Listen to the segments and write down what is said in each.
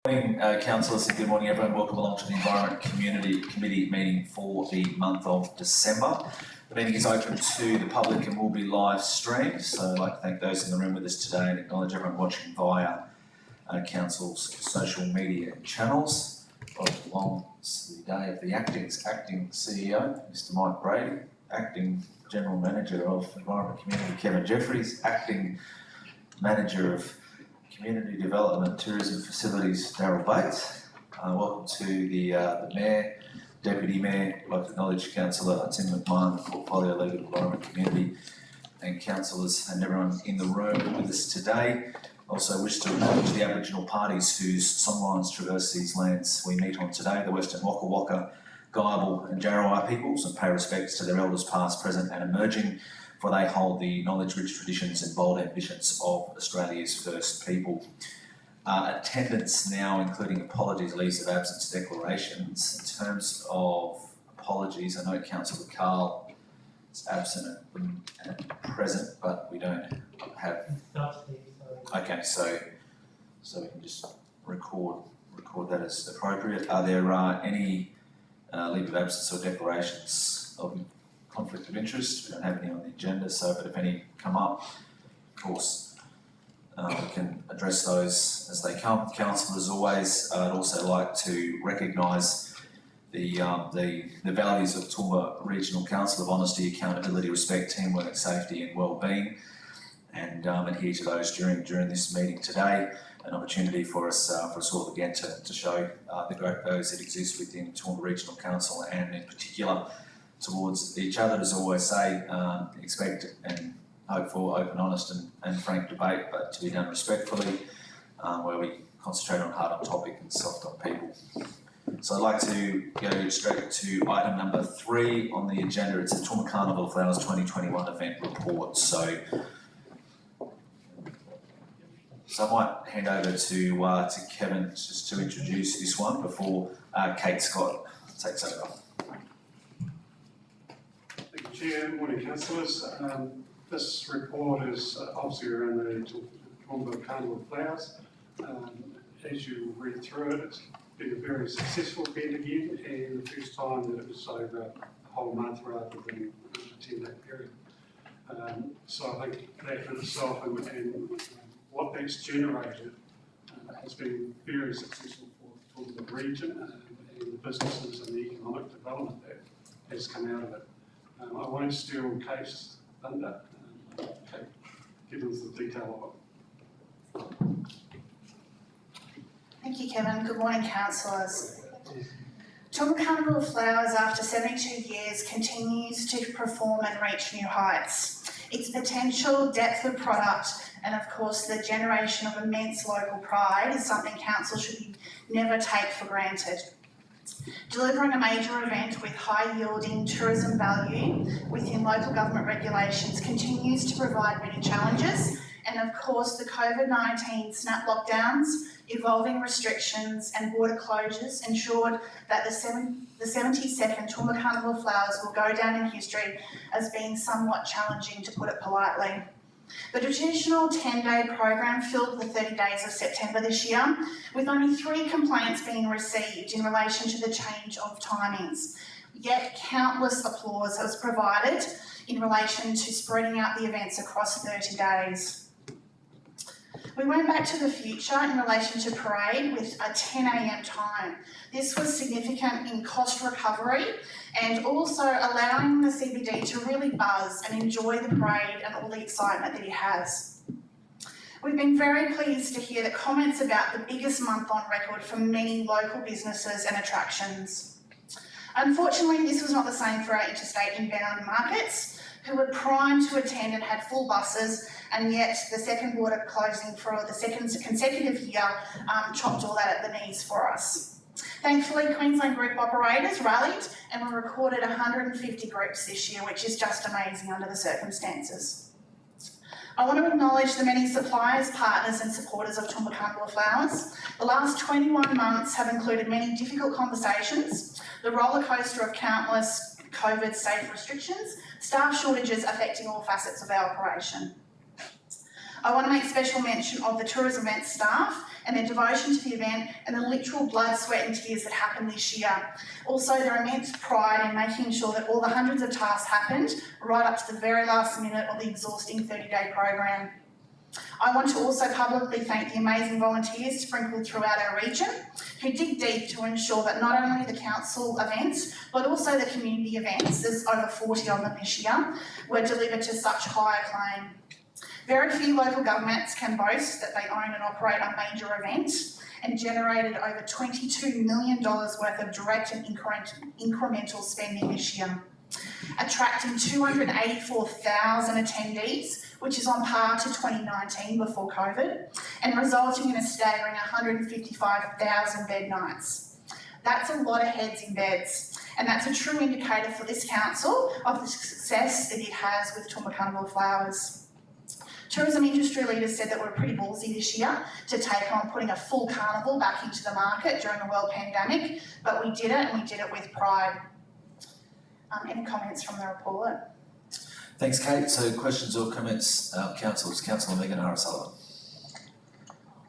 Good morning, councillors, and good morning, everyone. Welcome along to the Environment Community Committee meeting for the month of December. The meeting is open to the public and will be live streamed. So I'd like to thank those in the room with us today and acknowledge everyone watching via council's social media channels. Along the day of the acting CEO, Mr. Mike Brady, acting General Manager of Environment Community, Kevin Jeffries, acting Manager of Community Development, Tourism Facilities, Daryl Bates. Welcome to the Mayor, Deputy Mayor. I'd like to acknowledge Councillor Tim McMahon, the Portfolio Lead of Environment Community, and councillors and everyone in the room with us today. Also wish to acknowledge the Aboriginal parties whose songlines traverse these lands we meet on today, the Western Waka Waka, Guyabal and Jarrawa peoples, and pay respects to their elders past, present and emerging, for they hold the knowledge-rich traditions and bold ambitions of Australia's first people. Attendance now, including apologies, leaves of absence, declarations. In terms of apologies, I know Councillor Carl is absent and present, but we don't have. Okay, so we can just record that as appropriate. Are there any leave of absence or declarations of conflict of interest? We don't have any on the agenda, but if any come up, of course, we can address those as they come. Council, as always, I'd also like to recognise the values of Toowoomba Regional Council of honesty, accountability, respect, teamwork, safety and well-being, and adhere to those during this meeting today. An opportunity for us all again to show the great values that exist within Toowoomba Regional Council, and in particular towards each other. As I always say, expect and hope for open, honest and frank debate, but to be done respectfully, where we concentrate on hard on topic and soft on people. So I'd like to go straight to item number 3 on the agenda. It's the Toowoomba Carnival of Flowers 2021 event report. So I might hand over to Kevin just to introduce this one before Kate Scott takes over. Thank you, Chair. Morning, councillors. This report is obviously around the Toowoomba Carnival of Flowers. As you read through it, it's been a very successful event again, and the first time that it was over a whole month rather than a 10-day period. So I think that in itself and what that's generated has been very successful for the region and the businesses and the economic development that has come out of it. I won't steal Kate's thunder. Kate, give us the detail of it. Thank you, Kevin. Good morning, councillors. Toowoomba Carnival of Flowers, after 72 years, continues to perform and reach new heights. Its potential, depth of product, and of course the generation of immense local pride is something council should never take for granted. Delivering a major event with high-yielding tourism value within local government regulations continues to provide many challenges, and of course the COVID-19 snap lockdowns, evolving restrictions and border closures ensured that the 72nd Toowoomba Carnival of Flowers will go down in history as being somewhat challenging, to put it politely. The traditional 10-day program filled the 30 days of September this year, with only 3 complaints being received in relation to the change of timings. Yet countless applause was provided in relation to spreading out the events across 30 days. We went back to the future in relation to parade with a 10 a.m. time. This was significant in cost recovery and also allowing the CBD to really buzz and enjoy the parade and all the excitement that it has. We've been very pleased to hear the comments about the biggest month on record for many local businesses and attractions. Unfortunately, this was not the same for our interstate inbound markets, who were primed to attend and had full buses, and yet the second border closing for the second consecutive year chopped all that at the knees for us. Thankfully, Queensland group operators rallied and we recorded 150 groups this year, which is just amazing under the circumstances. I want to acknowledge the many suppliers, partners and supporters of Toowoomba Carnival of Flowers. The last 21 months have included many difficult conversations, the roller coaster of countless COVID safe restrictions, staff shortages affecting all facets of our operation. I want to make special mention of the tourism event staff and their devotion to the event and the literal blood, sweat and tears that happened this year. Also their immense pride in making sure that all the hundreds of tasks happened right up to the very last minute of the exhausting 30-day program. I want to also publicly thank the amazing volunteers sprinkled throughout our region who dig deep to ensure that not only the council events but also the community events, there's over 40 of them this year, were delivered to such high acclaim. Very few local governments can boast that they own and operate a major event and generated over $22 million worth of direct and incremental spending this year, attracting 284,000 attendees, which is on par to 2019 before COVID, and resulting in a staggering 155,000 bed nights. That's a lot of heads in beds, and that's a true indicator for this council of the success that it has with Toowoomba Carnival of Flowers. Tourism industry leaders said that we're pretty ballsy this year to take on putting a full carnival back into the market during a world pandemic, but we did it, and we did it with pride. Any comments from the report? Thanks, Kate. So questions or comments, councillors? Councillor Megan O'Sullivan.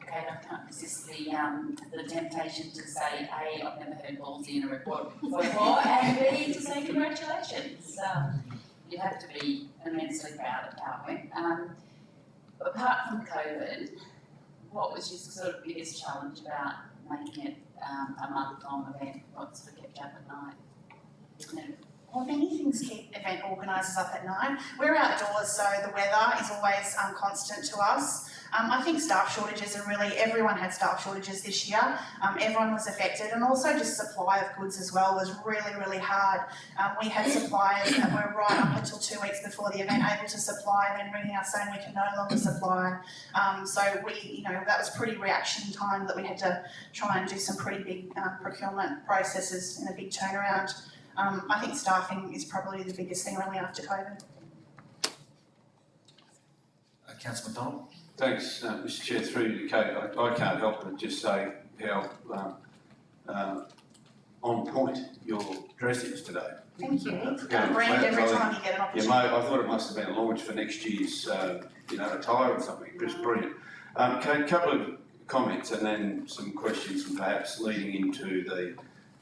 Okay, I can't resist the temptation to say, A, I've never heard ballsy in a report before, and B, to say congratulations. You have to be immensely proud of how it went. Apart from COVID, what was your sort of biggest challenge about making it a month-long event? What sort of kept you up at night? Isn't it? Well, many things keep event organisers up at night. We're outdoors, so the weather is always constant to us. I think staff shortages are really, everyone had staff shortages this year. Everyone was affected, and also just supply of goods as well was really, really hard. We had suppliers that were right up until 2 weeks before the event able to supply, and then ringing us saying we can no longer supply. So we, that was pretty reaction time that we had to try and do some pretty big procurement processes and a big turnaround. I think staffing is probably the biggest thing really after COVID. Councillor McDonald. Thanks, Mr Chair. Through you, Kate. I can't help but just say how on point your dress is today. Thank you. Forget Brand every it. time you get an Yeah, opportunity. mate, I thought it must have been a launch for next year's, attire or something. Just brilliant. Kate, a couple of comments and then some questions, and perhaps leading into the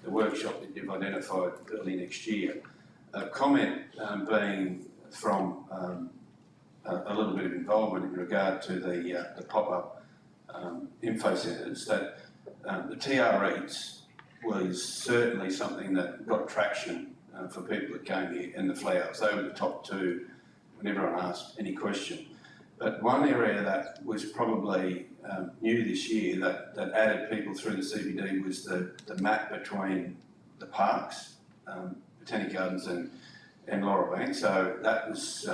workshop that you've identified early next year. A comment being from a little bit of involvement in regard to the pop-up info centres, that the TR Eats was certainly something that got traction for people that came here, and the flowers. They were the top two when everyone asked any question. But one area that was probably new this year that added people through the CBD was the map between the parks, Botanic Gardens and Laurel Bank. So that was,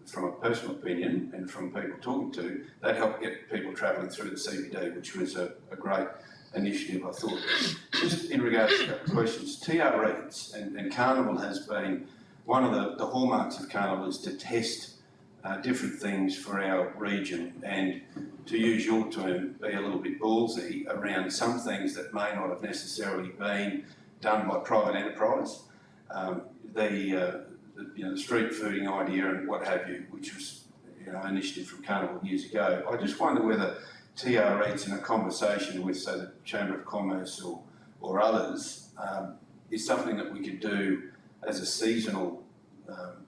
from a personal opinion and from people talking to, that helped get people travelling through the CBD, which was a great initiative, I thought. Just in regards to a couple of questions, TR Eats and Carnival has been, one of the hallmarks of Carnival is to test different things for our region, and to use your term, be a little bit ballsy around some things that may not have necessarily been done by private enterprise. The street fooding idea and what have you, which was an initiative from Carnival years ago. I just wonder whether TR Eats, in a conversation with, say, the Chamber of Commerce or others, is something that we could do as a seasonal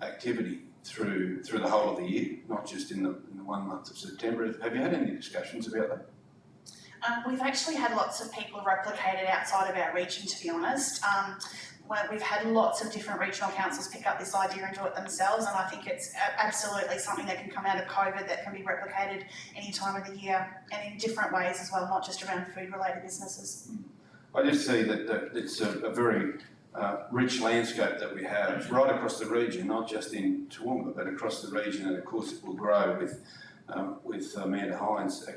activity through the whole of the year, not just in the 1 month of September. Have you had any discussions about that? We've actually had lots of people replicate it outside of our region, to be honest. We've had lots of different regional councils pick up this idea and do it themselves, and I think it's absolutely something that can come out of COVID that can be replicated any time of the year and in different ways as well, not just around food-related businesses. I just see that it's a very rich landscape that we have right across the region, not just in Toowoomba, but across the region, and of course it will grow with Amanda Hines'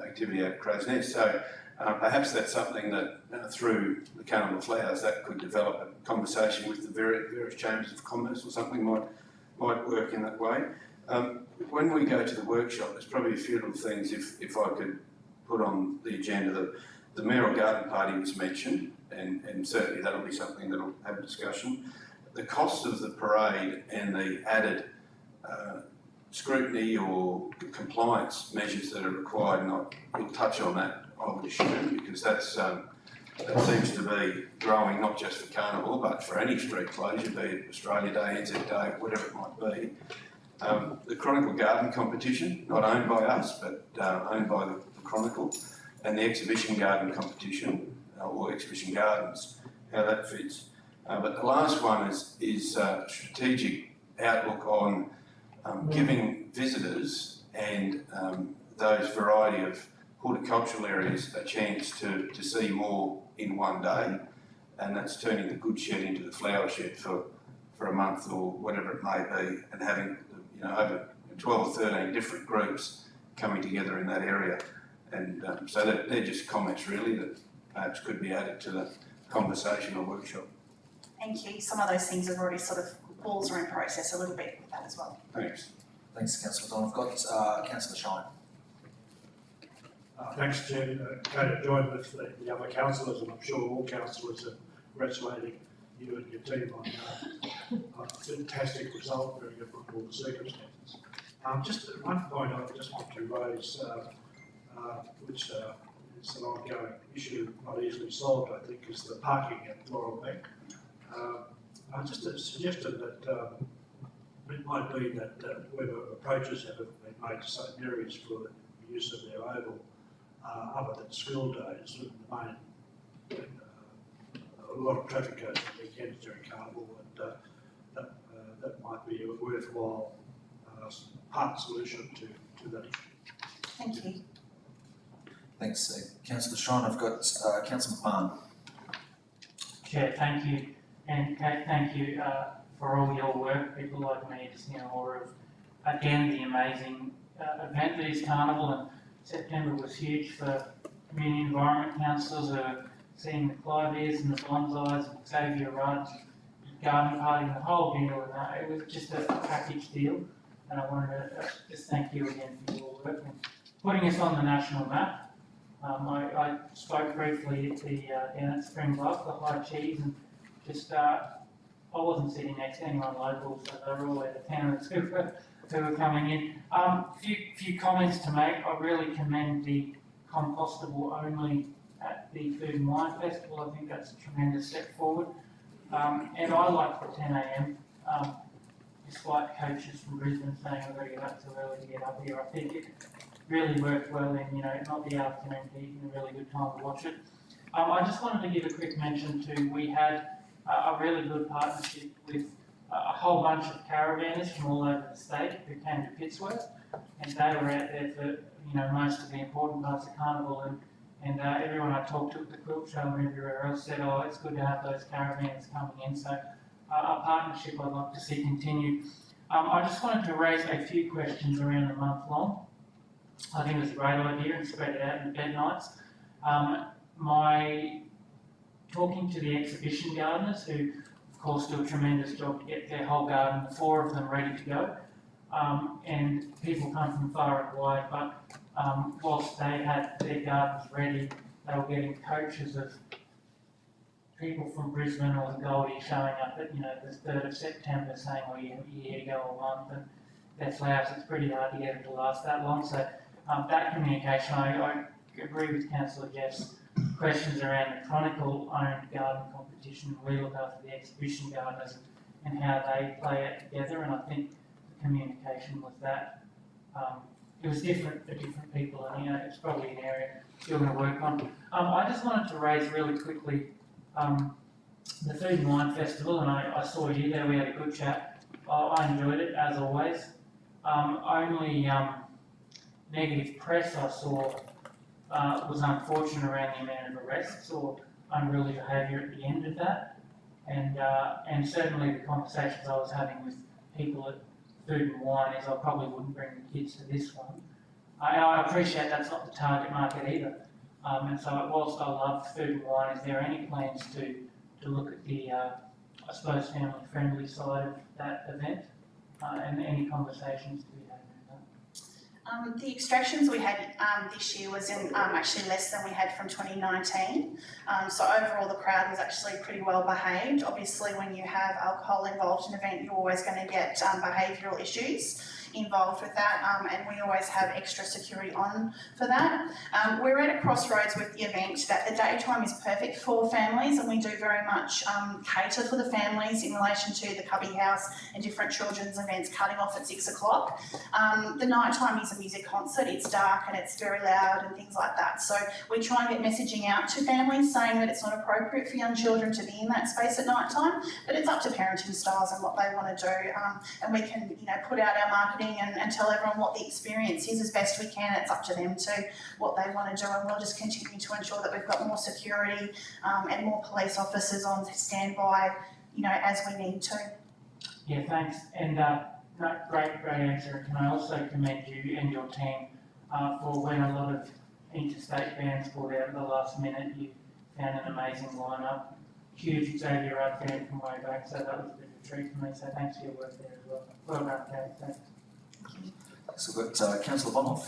activity at Crow's Nest. So perhaps that's something that through the Carnival Flowers that could develop a conversation with the various chambers of commerce or something might work in that way. When we go to the workshop, there's probably a few little things if I could put on the agenda. The mayoral garden party was mentioned, and certainly that'll be something that'll have a discussion. The cost of the parade and the added scrutiny or compliance measures that are required, and we'll touch on that I would assume, because that's, that seems to be growing not just for Carnival, but for any street closure, be it Australia Day, NZ Day, whatever it might be. The Chronicle Garden competition, not owned by us, but owned by the Chronicle, and the Exhibition Garden competition, or Exhibition Gardens, how that fits. But the last one is strategic outlook on giving visitors and those variety of horticultural areas a chance to see more in one day, and that's turning the goods shed into the flower shed for a month or whatever it may be, and having, you know, over 12 or 13 different groups coming together in that area. And so they're just comments really that perhaps could be added to the conversation or workshop. Thank you. Some of those things have already sort of, balls are in process a little bit with that as well. Thanks. Thanks, Councillor Don. I've got Councillor Shine. Thanks, Chair. Going to join with the other councillors, and I'm sure all councillors are congratulating you and your team on a fantastic result, very good under all the circumstances. Just at one point I just want to raise, which is an ongoing issue, not easily solved, I think, is the parking at Laurel Bank. Just a suggestion that it might be that whether approaches have been made to certain areas for the use of their oval, other than school days, the main, a lot of traffic goes on weekends during Carnival, and that might be a worthwhile part solution to that issue. Thank you. Thanks, Councillor Shine. I've got Councillor McMahon. Chair, thank you, and Kate, thank you for all your work. People like me just in awe of, again, the amazing event that is Carnival, and September was huge for community environment councillors who are seeing the Clive-ears and the bonsais and Xavier Rudd, garden party and the whole deal, and it was just a package deal, and I wanted to just thank you again for your work and putting us on the national map. I spoke briefly at the down at Spring Bluff, the High Cheese, and just I wasn't sitting next to anyone local, so they were all out of towners who were coming in. Few comments to make. I really commend the compostable only at the Food and Wine Festival. I think that's a tremendous step forward. And I like the 10 a.m. Despite coaches from Brisbane saying I've got to get up too early to get up here, I think it really worked well in, not the afternoon heat, and a really good time to watch it. I just wanted to give a quick mention to, we had a really good partnership with a whole bunch of caravanners from all over the state who came to Pittsworth, and they were out there for, most of the important parts of Carnival, and everyone I talked to at the quilt show and everywhere else said, oh, it's good to have those caravans coming in, so a partnership I'd like to see continue. I just wanted to raise a few questions around the month long. I think it was a great idea and spread it out in the bed nights. My talking to the exhibition gardeners, who of course do a tremendous job to get their whole garden, the 4 of them, ready to go. And people come from far and wide, but whilst they had their gardens ready, they were getting coaches of people from Brisbane or the Goldie showing up at the 3rd of September saying, oh, you're here to go a month, and their flowers, it's pretty hard to get them to last that long. So that communication, I agree with Councillor Jeff's questions around the Chronicle-owned garden competition. We look after the exhibition gardeners and how they play it together, and I think the communication with that, it was different for different people, and it's probably an area you're going to work on. I just wanted to raise really quickly the Food and Wine Festival, and I saw you there, we had a good chat. I enjoyed it, as always. Only negative press I saw was unfortunate around the amount of arrests or unruly behaviour at the end of that, and certainly the conversations I was having with people at Food and Wine is I probably wouldn't bring the kids to this one. I appreciate that's not the target market either, and so whilst I love Food and Wine, is there any plans to look at the I suppose family friendly side of that event, and any conversations to be had around that? The extractions we had this year was in actually less than we had from 2019. So overall the crowd was actually pretty well behaved. Obviously when you have alcohol involved in an event, you're always going to get behavioural issues. involved with that, and we always have extra security on for that. We're at a crossroads with the event that the daytime is perfect for families, and we do very much cater for the families in relation to the Cubby House and different children's events cutting off at 6 o'clock. The nighttime is a music concert, it's dark and it's very loud and things like that. So we try and get messaging out to families saying that it's not appropriate for young children to be in that space at night time, but it's up to parenting styles and what they want to do. And we can, put out our marketing and tell everyone what the experience is as best we can. It's up to them to what they want to do, and we'll just continue to ensure that we've got more security and more police officers on standby, as we need to. Yeah, thanks, and great answer. Can I also commend you and your team for when a lot of interstate bands pulled out at the last minute, you found an amazing lineup. Huge Xavier Rudd fan from way back, so that was a bit of a treat for me, so thanks for your work there as well. Well done, Kate, thanks. So we've got Councillor Bonhoff.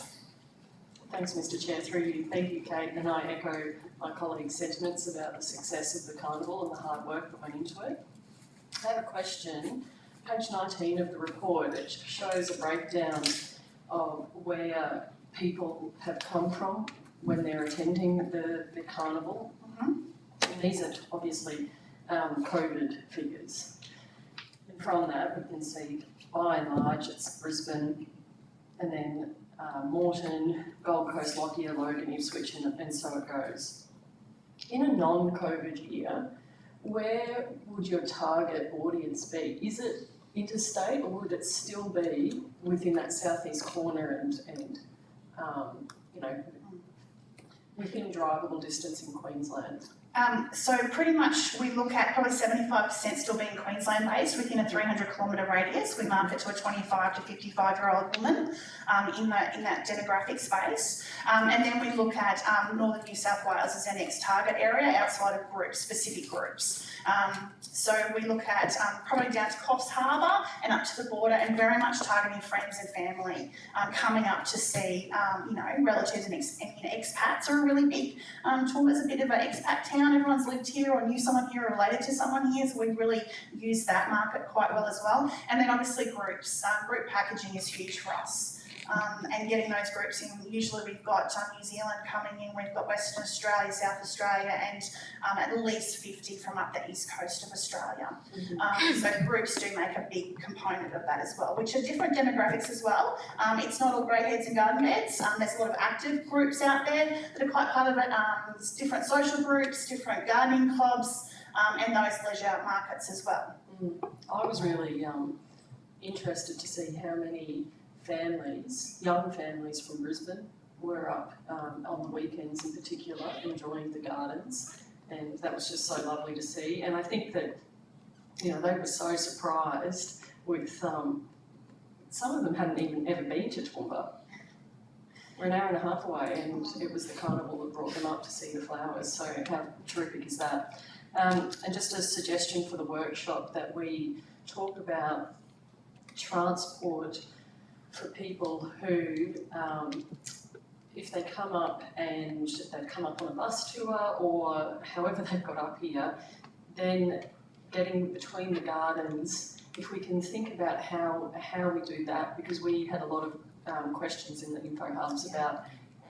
Thanks, Mr Chair. Through you, thank you, Kate, and I echo my colleagues' sentiments about the success of the carnival and the hard work that went into it. I have a question. Page 19 of the report, it shows a breakdown of where people have come from when they're attending the carnival. Mhm. And these are obviously COVID figures. And from that, we can see by and large it's Brisbane, and then Moreton, Gold Coast, Lockyer, Logan, Ipswich, and so it goes. In a non-COVID year, where would your target audience be? Is it interstate, or would it still be within that southeast corner and within drivable distance in Queensland? So pretty much we look at probably 75% still being Queensland based within a 300-kilometre radius. We market to a 25 to 55-year-old woman in that demographic space. And then we look at Northern New South Wales as our next target area outside of groups, specific groups. So we look at probably down to Coffs Harbour and up to the border, and very much targeting friends and family coming up to see, relatives and expats are a really big. Toowoomba's a bit of an expat town. Everyone's lived here or knew someone here or related to someone here, so we really use that market quite well as well. And then obviously groups. Group packaging is huge for us. And getting those groups in, usually we've got New Zealand coming in, we've got Western Australia, South Australia, and at least 50 from up the east coast of Australia. So groups do make a big component of that as well, which are different demographics as well. It's not all grey heads and garden beds. There's a lot of active groups out there that are quite part of it. There's different social groups, different gardening clubs, and those leisure markets as well. I was really interested to see how many families, young families from Brisbane, were up on the weekends in particular, enjoying the gardens, and that was just so lovely to see. And I think that, they were so surprised with, some of them hadn't even ever been to Toowoomba. We're an hour and a half away, and it was the carnival that brought them up to see the flowers, so how terrific is that? And just a suggestion for the workshop, that we talk about transport for people who, if they come up and they've come up on a bus tour or however they've got up here, then getting between the gardens, if we can think about how we do that, because we had a lot of questions in the info hubs about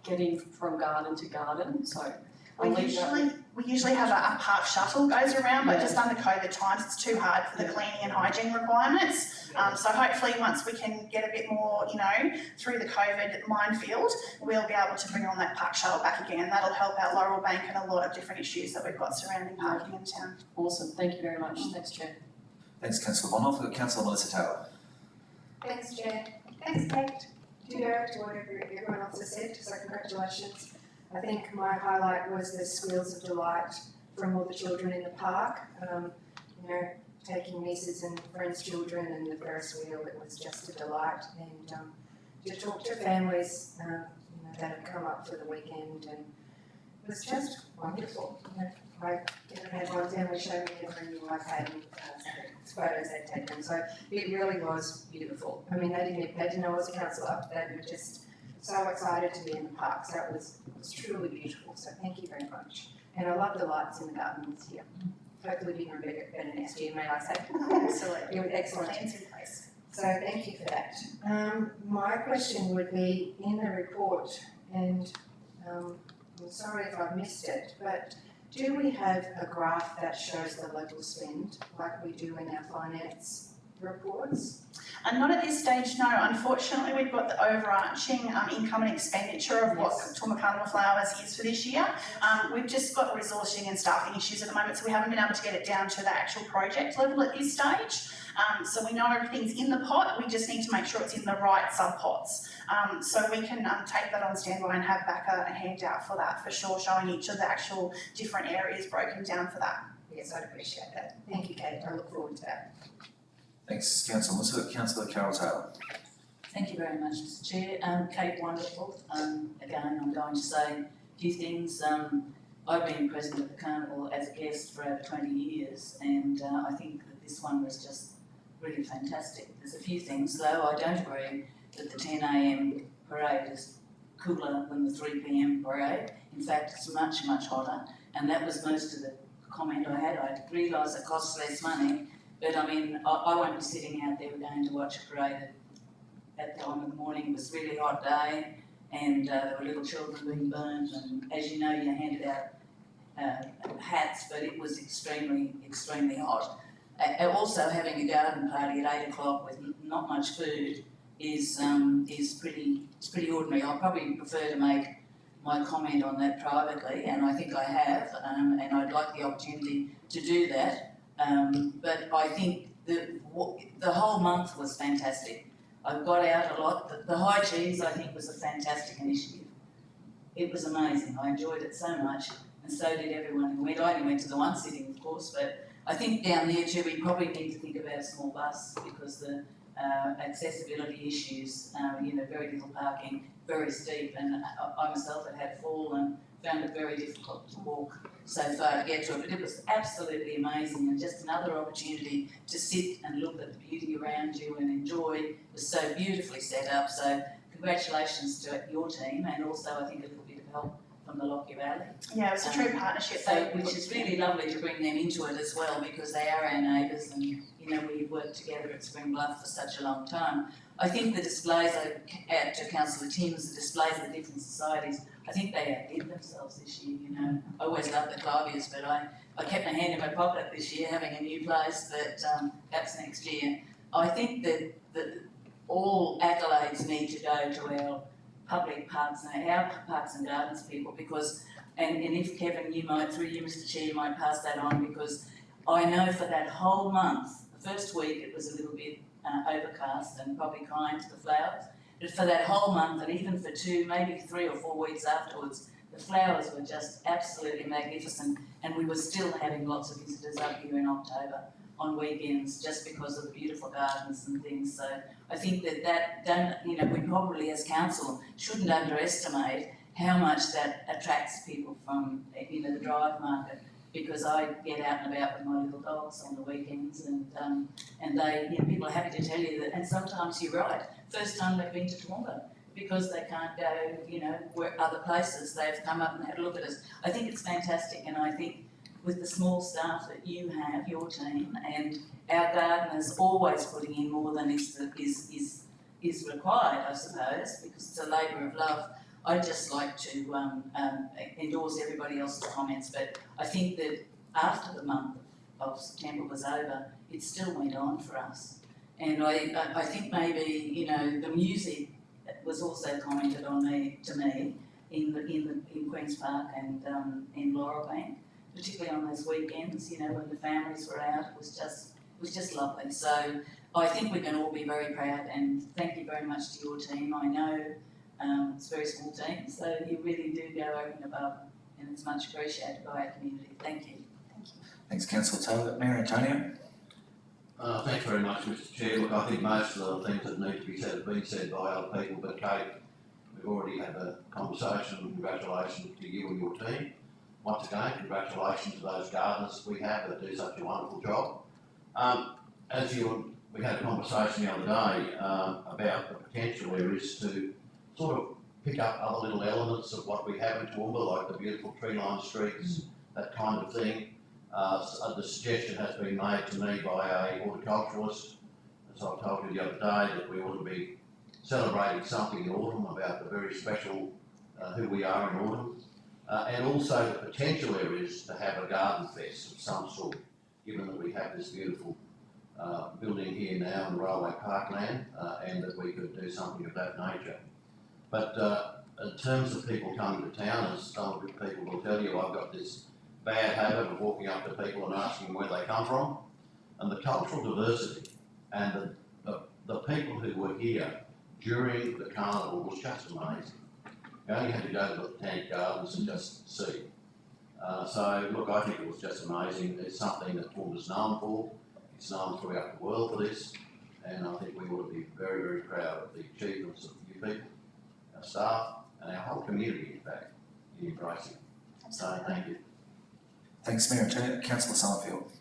getting from garden to garden, so We usually have a park shuttle goes around, but just under COVID times, it's too hard for the cleaning and hygiene requirements. So hopefully once we can get a bit more, through the COVID minefield, we'll be able to bring on that park shuttle back again. That'll help out Laurel Bank and a lot of different issues that we've got surrounding parking in town. Awesome, thank you very much. Thanks, Chair. Thanks, Councillor Bonhoff. We've got Councillor Melissa Taylor. Thanks, Chair. Thanks, Kate. Ditto to what everyone else has said, so congratulations. I think my highlight was the squeals of delight from all the children in the park. Taking nieces and friends' children and the Ferris wheel, it was just a delight. And to talk to families that have come up for the weekend, and it was just wonderful. I had one family show me every new iPad and photos they'd taken, so it really was beautiful. I mean, they didn't know I was a councillor, they were just so excited to be in the park, so it was truly beautiful, so thank you very much. And I love the lights in the garden this year. Hopefully we can remember it better next year, may I say. Absolutely. It was excellent. Plans in place. So thank you for that. My question would be in the report, and I'm sorry if I've missed it, but do we have a graph that shows the local spend like we do in our finance reports? And not at this stage, no. Unfortunately, we've got the overarching income and expenditure of what Toowoomba Carnival Flowers is for this year. We've just got resourcing and staffing issues at the moment, so we haven't been able to get it down to the actual project level at this stage. So we know everything's in the pot, we just need to make sure it's in the right sub-pots. So we can take that on standby and have back a handout for that, for sure, showing each of the actual different areas broken down for that. Yes, I'd appreciate that. Thank you, Kate. I look forward to that. Thanks, Councillor. Let's go to Councillor Carol Taylor. Thank you very much, Mr Chair. Kate, wonderful. Again, I'm going to say a few things. I've been present at the carnival as a guest for over 20 years, and I think that this one was just really fantastic. There's a few things, though. I don't agree that the 10 a.m. parade is cooler than the 3 p.m. parade. In fact, it's much, much hotter, and that was most of the comment I had. I realise it costs less money, but I mean, I won't be sitting out there going to watch a parade at the time of the morning. It was a really hot day, and there were little children being burnt, and as you know, you handed out hats, but it was extremely, extremely hot. Also, having a garden party at 8 o'clock with not much food is pretty ordinary. I'll probably prefer to make my comment on that privately, and I think I have, and I'd like the opportunity to do that. But I think the whole month was fantastic. I got out a lot. The high cheese, I think, was a fantastic initiative. It was amazing. I enjoyed it so much, and so did everyone who went. I only went to the one sitting, of course, but I think down there too, we probably need to think about a small bus because the accessibility issues, very little parking, very steep, and I myself had a fall and found it very difficult to walk so far to get to it, but it was absolutely amazing and just another opportunity to sit and look at the beauty around you and enjoy. It was so beautifully set up, so congratulations to your team, and also I think a little bit of help from the Lockyer Valley. Yeah, it was a true partnership. Which is really lovely to bring them into it as well, because they are our neighbours, and we've worked together at Spring Bluff for such a long time. I think the displays, out to Councillor Timms, the displays of the different societies, I think they outdid themselves this year. I always loved the Claviers, but I kept my hand in my pocket this year having a new place, but perhaps next year. I think that all accolades need to go to our public parks and our parks and gardens people, because, and if Kevin, you might, through you Mr Chair, you might pass that on, because I know for that whole month, the first week it was a little bit overcast and probably kind to the flowers, but for that whole month and even for 2, maybe 3 or 4 weeks afterwards, the flowers were just absolutely magnificent, and we were still having lots of visitors up here in October on weekends just because of the beautiful gardens and things. So I think we probably as council shouldn't underestimate how much that attracts people from the drive market, because I get out and about with my little dogs on the weekends, and they people are happy to tell you that, and sometimes you're right, first time they've been to Toowoomba, because they can't go where other places, they've come up and had a look at us. I think it's fantastic, and I think with the small staff that you have, your team, and our gardeners always putting in more than is required, I suppose, because it's a labour of love. I'd just like to endorse everybody else's comments, but I think that after the month of September was over, it still went on for us. And I think maybe, the music was also commented on to me in Queen's Park and in Laurel Bank, particularly on those weekends, when the families were out. It was just lovely. So I think we can all be very proud, and thank you very much to your team. I know it's a very small team, so you really do go over and above, and it's much appreciated by our community. Thank you. Thank you. Thanks, Councillor Taylor. Mayor Antonio. Thanks very much, Mr Chair. Look, I think most of the things that need to be said have been said by other people, but Kate, we've already had a conversation. Congratulations to you and your team. Once again, congratulations to those gardeners we have that do such a wonderful job. We had a conversation the other day about the potential there is to sort of pick up other little elements of what we have in Toowoomba, like the beautiful tree-lined streets, that kind of thing. The suggestion has been made to me by a horticulturalist as I told you the other day, that we ought to be celebrating something in autumn about the very special who we are in autumn. And also the potential there is to have a garden fest of some sort, given that we have this beautiful building here now in Railway Parkland, and that we could do something of that nature. But in terms of people coming to town, as some of the people will tell you, I've got this bad habit of walking up to people and asking where they come from. And the cultural diversity and the people who were here during the carnival was just amazing. You only had to go to the Botanic Gardens and just see. So look, I think it was just amazing. It's something that Toowoomba's known for. It's known throughout the world for this, and I think we ought to be very, very proud of the achievements of you people, our staff, and our whole community, in fact, in embracing it. So thank you. Thanks, Mayor Antonia. Councillor Summerfield.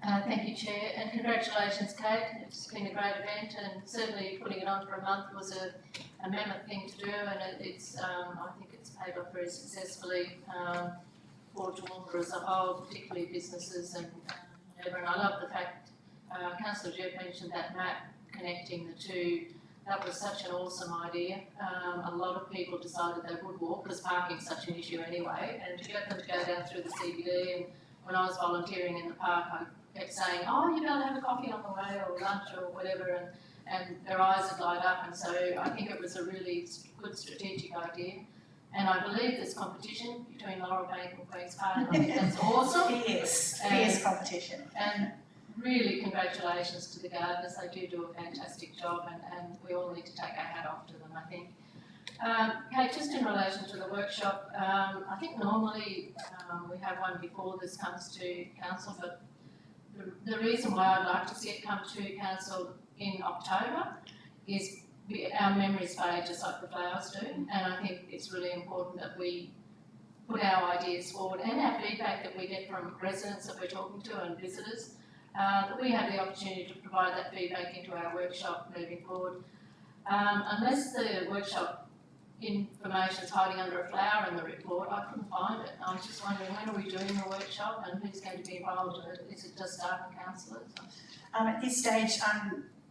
Thank you, Chair, and congratulations, Kate. It's been a great event, and certainly putting it on for a month was a mammoth thing to do, and it's I think it's paid off very successfully for Toowoomba as a whole, particularly businesses and whatever. And I love the fact Councillor Jeff mentioned that map connecting the two. That was such an awesome idea. A lot of people decided they would walk because parking's such an issue anyway, and to get them to go down through the CBD. And when I was volunteering in the park, I kept saying, oh, you're going to have a coffee on the way or lunch or whatever, and their eyes would light up. And so I think it was a really good strategic idea. And I believe there's competition between Laurel Bank and Queen's Park. I think that's awesome. Fierce competition. And really congratulations to the gardeners. They do a fantastic job, and we all need to take our hat off to them, I think. Kate, just in relation to the workshop, I think normally we have one before this comes to council, but the reason why I'd like to see it come to council in October is our memories fade just like the flowers do, and I think it's really important that we put our ideas forward and our feedback that we get from residents that we're talking to and visitors, that we have the opportunity to provide that feedback into our workshop moving forward. Unless the workshop information is hiding under a flower in the report, I couldn't find it. I was just wondering, when are we doing the workshop and who's going to be involved in it? Is it just staff and councillors? At this stage,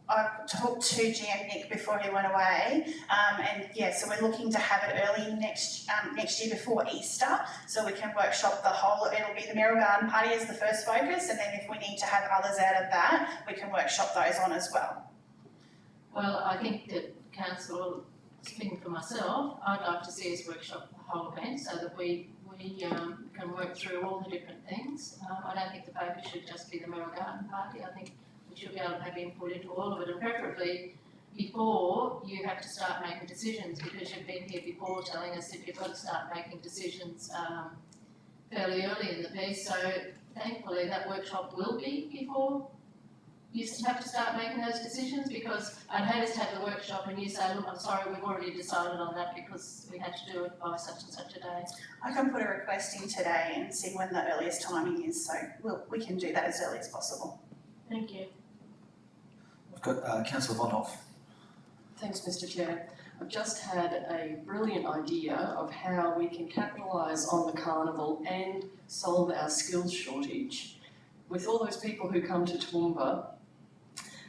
I talked to GM Nick before he went away, and yeah, so we're looking to have it early next year before Easter, so we can workshop the whole. It'll be the Merrill Garden Party as the first focus, and then if we need to have others out of that, we can workshop those on as well. Well, I think that council, speaking for myself, I'd like to see us workshop the whole event so that we can work through all the different things. I don't think the focus should just be the Merrill Garden Party. I think we should be able to have input into all of it, and preferably before you have to start making decisions, because you've been here before telling us that you've got to start making decisions fairly early in the piece. So thankfully that workshop will be before you have to start making those decisions, because I'd hate us to have the workshop and you say, look, I'm sorry, we've already decided on that because we had to do it by such and such a day. I can put a request in today and see when the earliest timing is, so we can do that as early as possible. Thank you. We've got Councillor Von Hoff. Thanks, Mr. Chair. I've just had a brilliant idea of how we can capitalise on the carnival and solve our skills shortage. With all those people who come to Toowoomba,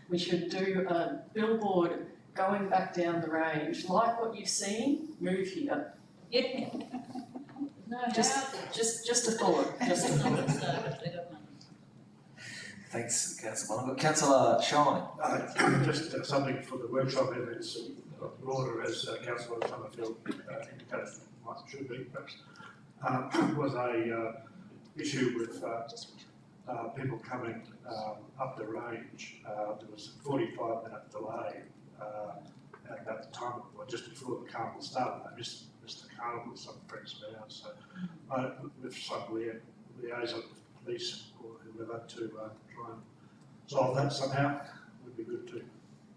we should do a billboard going back down the range, like what you've seen, move here. Yeah. No, Just a thought, just a thought. Thanks, Councillor Von Hoff. Councillor Shine. Just something for the workshop, if it's broader, as Councillor Summerfield indicated, should be perhaps, was a issue with people coming up the range. There was a 45-minute delay at the time, or just before the carnival started. I missed the carnival, some friends of ours. So if some liaison with the police or whoever to try and solve that somehow would be good too.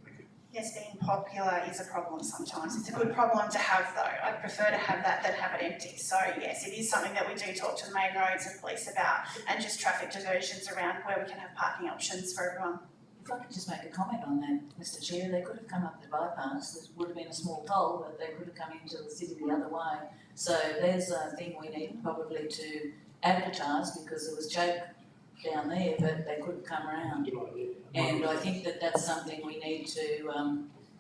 Thank you. Yes, being popular is a problem sometimes. It's a good problem to have though. I'd prefer to have that than have it empty. So yes, it is something that we do talk to the main roads and police about, and just traffic diversions around where we can have parking options for everyone. If I could just make a comment on that, Mr. Chair, they could have come up the bypass. There would have been a small toll, but they could have come into the city the other way. So there's a thing we need probably to advertise, because there was joke down there, but they couldn't come around. Good idea. And I think that that's something we need to,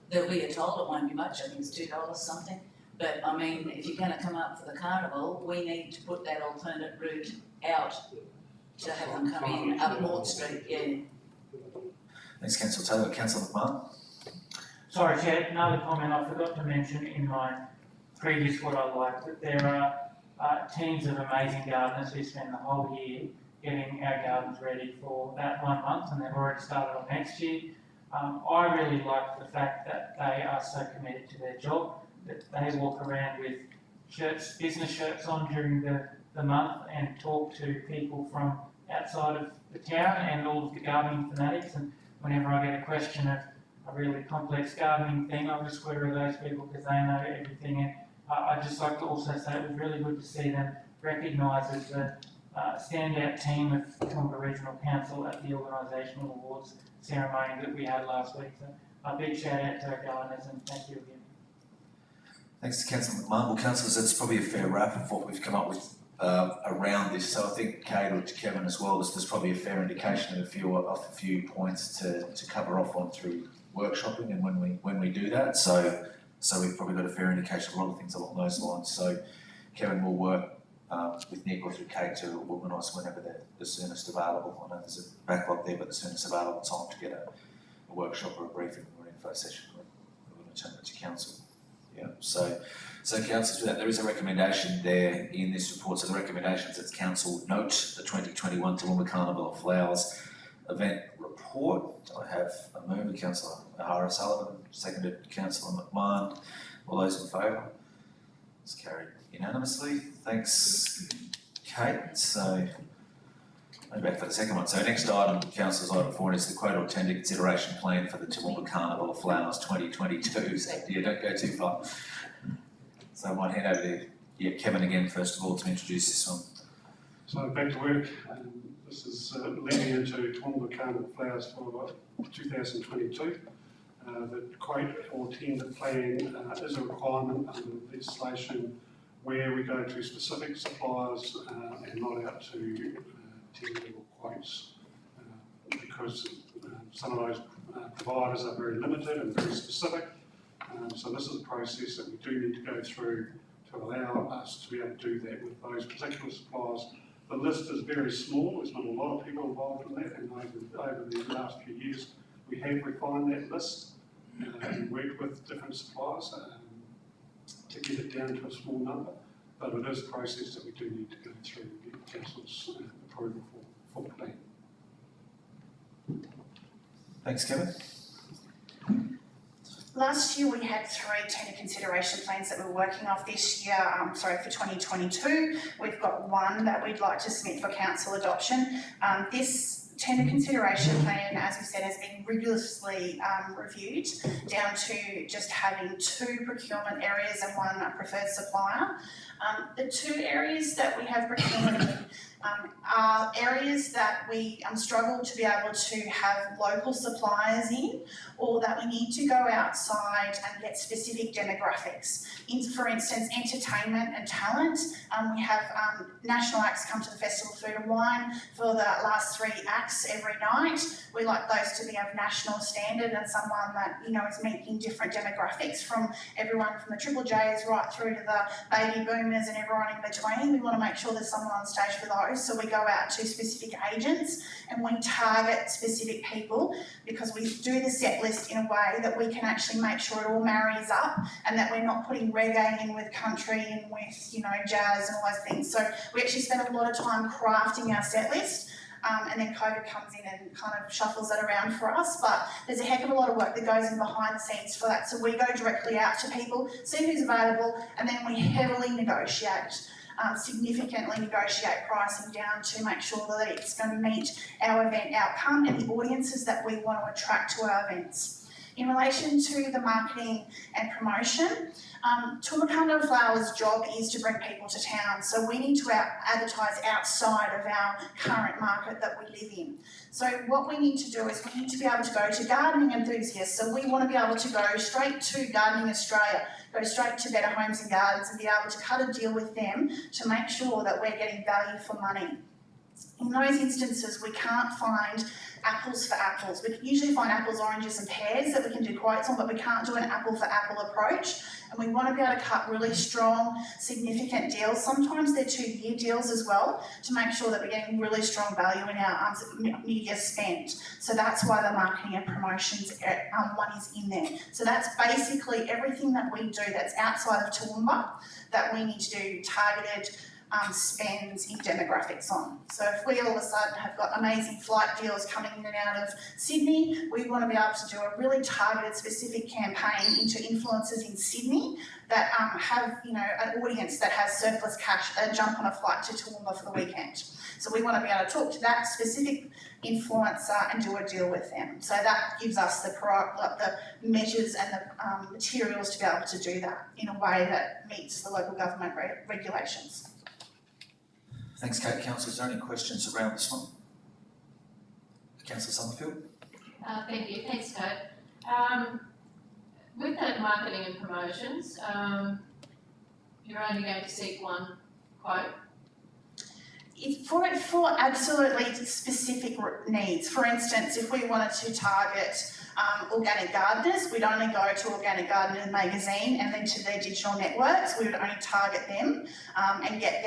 there'll be a toll, it won't be much, I think it's $2 something. But I mean, if you're gonna come up for the carnival, we need to put that alternate route out to have them come in up Mort Street, yeah. Thanks, Councillor Taylor. Councillor McMahon? Sorry, Chair, another comment I forgot to mention in my previous what I liked, that there are teams of amazing gardeners who spend the whole year getting our gardens ready for that 1 month, and they've already started on next year. I really like the fact that they are so committed to their job, that they walk around with shirts, business shirts on during the month and talk to people from outside of the town and all of the gardening fanatics. And whenever I get a question of a really complex gardening thing, I just swear to those people because they know everything. And I'd just like to also say it was really good to see them recognised as the standout team of Toowoomba Regional Council at the organisational awards ceremony that we had last week. So a big shout out to our gardeners and thank you again. Thanks to Councillor McMahon. Well, councillors, that's probably a fair wrap of what we've come up with around this. So I think, Kate, or to Kevin as well, there's probably a fair indication of a few points to cover off on through workshopping and when we do that. So we've probably got a fair indication of a lot of things along those lines. So Kevin will work with Nick or through Kate to organise whenever they're the soonest available. I know there's a backlog there, but the soonest available time to get a workshop or a briefing or info session. We're going to turn it to council. Yeah. So councillors, for that, there is a recommendation there in this report. So the recommendations, it's council note the 2021 Toowoomba Carnival of Flowers event report. I have a mover, Councillor O'Hara Sullivan, seconded Councillor McMahon. All those in favour? It's carried unanimously. Thanks, Kate. So I'm back for the second one. So next item, councillors, item 4 is the quote or tender consideration plan for the Toowoomba Carnival of Flowers 2022. So don't go too far. So I might hand over to Kevin again first of all to introduce this one. So back to work. This is leading into Toowoomba Carnival Flowers for 2022. The quote or tender plan is a requirement under legislation where we go to specific suppliers and not out to tender or quotes because some of those providers are very limited and very specific. So this is a process that we do need to go through to allow us to be able to do that with those particular suppliers. The list is very small, there's not a lot of people involved in that, and over the last few years we have refined that list and worked with different suppliers to get it down to a small number, but it is a process that we do need to go through and get council's approval for the plan. Thanks, Kevin. Last year we had 3 tender consideration plans that we're working off. This year, for 2022, we've got 1 that we'd like to submit for council adoption. This tender consideration plan, as we said, has been rigorously reviewed down to just having 2 procurement areas and 1 preferred supplier. The 2 areas that we have procurement in are areas that we struggle to be able to have local suppliers in, or that we need to go outside and get specific demographics. For instance, entertainment and talent. We have national acts come to the Festival of Food and Wine for the last 3 acts every night. We like those to be of national standard and someone that is meeting different demographics from everyone from the Triple J's right through to the baby boomers and everyone in between. We want to make sure there's someone on stage for those. So we go out to specific agents and we target specific people because we do the set list in a way that we can actually make sure it all marries up and that we're not putting reggae in with country and with, jazz and all those things. So we actually spend a lot of time crafting our set list. And then COVID comes in and kind of shuffles that around for us, but there's a heck of a lot of work that goes in behind the scenes for that. So we go directly out to people, see who's available, and then we heavily negotiate, significantly negotiate pricing down to make sure that it's going to meet our event outcome and the audiences that we want to attract to our events. In relation to the marketing and promotion, Toowoomba Carnival Flowers' job is to bring people to town, so we need to advertise outside of our current market that we live in. So what we need to do is we need to be able to go to gardening enthusiasts, so we want to be able to go straight to Gardening Australia, go straight to Better Homes and Gardens and be able to cut a deal with them to make sure that we're getting value for money. In those instances, we can't find apples for apples. We can usually find apples, oranges and pears that we can do quotes on, but we can't do an apple for apple approach. And we want to be able to cut really strong, significant deals. Sometimes they're 2-year deals as well, to make sure that we're getting really strong value in our media spend. So that's why the marketing and promotions one is in there. So that's basically everything that we do that's outside of Toowoomba that we need to do targeted spends in demographics on. So if we all of a sudden have got amazing flight deals coming in and out of Sydney, we want to be able to do a really targeted specific campaign into influencers in Sydney that have, you know, an audience that has surplus cash, jump on a flight to Toowoomba for the weekend. So we want to be able to talk to that specific influencer and do a deal with them. So that gives us the measures and the materials to be able to do that in a way that meets the local government regulations. Thanks, Kate. Councillor, is there any questions around this one? Councillor Summerfield? Thank you, thanks Kate. With that marketing and promotions, you're only going to seek one quote? For absolutely specific needs. For instance, if we wanted to target organic gardeners, we'd only go to Organic Gardener magazine and then to their digital networks. We would only target them and get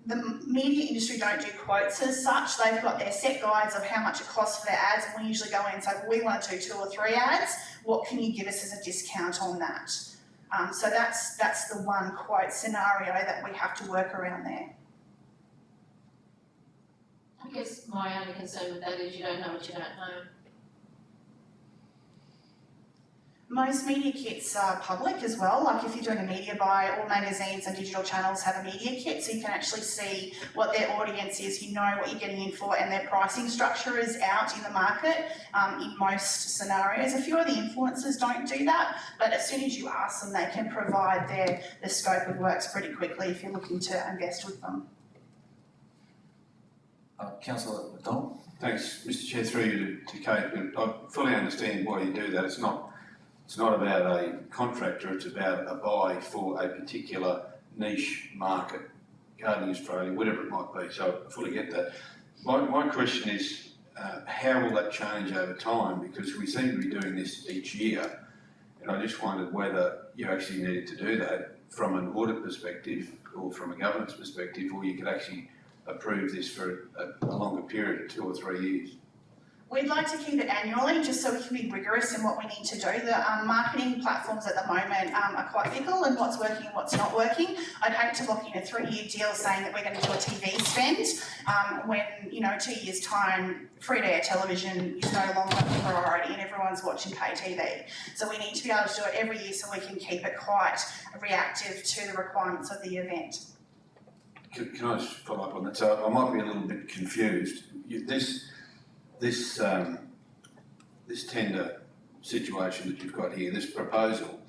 the media industry don't do quotes as such. They've got their set guides of how much it costs for their ads, and we usually go in and say, well, we want to do 2 or 3 ads. What can you give us as a discount on that? So that's the one quote scenario that we have to work around there. I guess my only concern with that is you don't know what you don't know. Most media kits are public as well, like if you're doing a media buy, all magazines and digital channels have a media kit, so you can actually see what their audience is, you know what you're getting in for, and their pricing structure is out in the market in most scenarios. A few of the influencers don't do that, but as soon as you ask them, they can provide the scope of works pretty quickly if you're looking to invest with them. Councillor McDonald? Thanks, Mr Chair, through you to Kate. I fully understand why you do that. It's not about a contractor, it's about a buy for a particular niche market, Gardening Australia, whatever it might be, so I fully get that. My question is, how will that change over time? Because we seem to be doing this each year, and I just wondered whether you actually needed to do that from an audit perspective or from a governance perspective, or you could actually approve this for a longer period, 2 or 3 years. We'd like to keep it annually, just so we can be rigorous in what we need to do. The marketing platforms at the moment are quite fickle in what's working and what's not working. I'd hate to lock in a 3-year deal saying that we're going to do a TV spend when, 2 years' time, free-to-air television is no longer a priority and everyone's watching pay TV. So we need to be able to do it every year so we can keep it quite reactive to the requirements of the event. Can I just follow up on that? So I might be a little bit confused. This tender situation that you've got here, this proposal,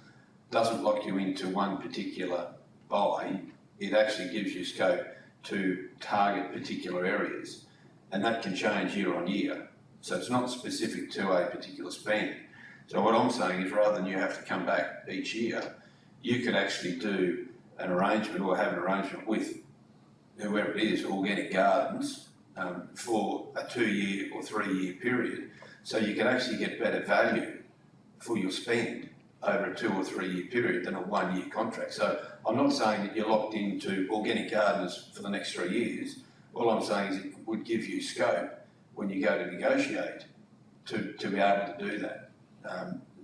doesn't lock you into one particular buy. It actually gives you scope to target particular areas, and that can change year on year. So it's not specific to a particular spend. So what I'm saying is, rather than you have to come back each year, you could actually do an arrangement or have an arrangement with whoever it is, Organic Gardens, for a 2-year or 3-year period, so you can actually get better value for your spend over a 2 or 3-year period than a 1-year contract. So I'm not saying that you're locked into Organic Gardens for the next 3 years. All I'm saying is it would give you scope when you go to negotiate to be able to do that.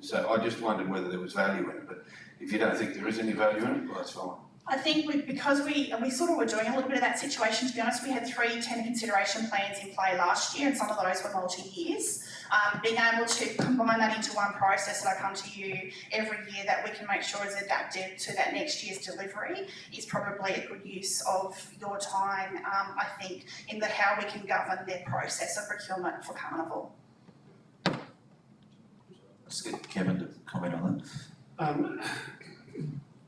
So I just wondered whether there was value in it, but if you don't think there is any value in it, well, that's fine. I think because we sort of were doing a little bit of that situation, to be honest. We had 3 tender consideration plans in play last year, and some of those were multi-years. Being able to combine that into one process that I come to you every year that we can make sure is adapted to that next year's delivery is probably a good use of your time, I think, in how we can govern their process of procurement for Carnival. Let's get Kevin to comment on that.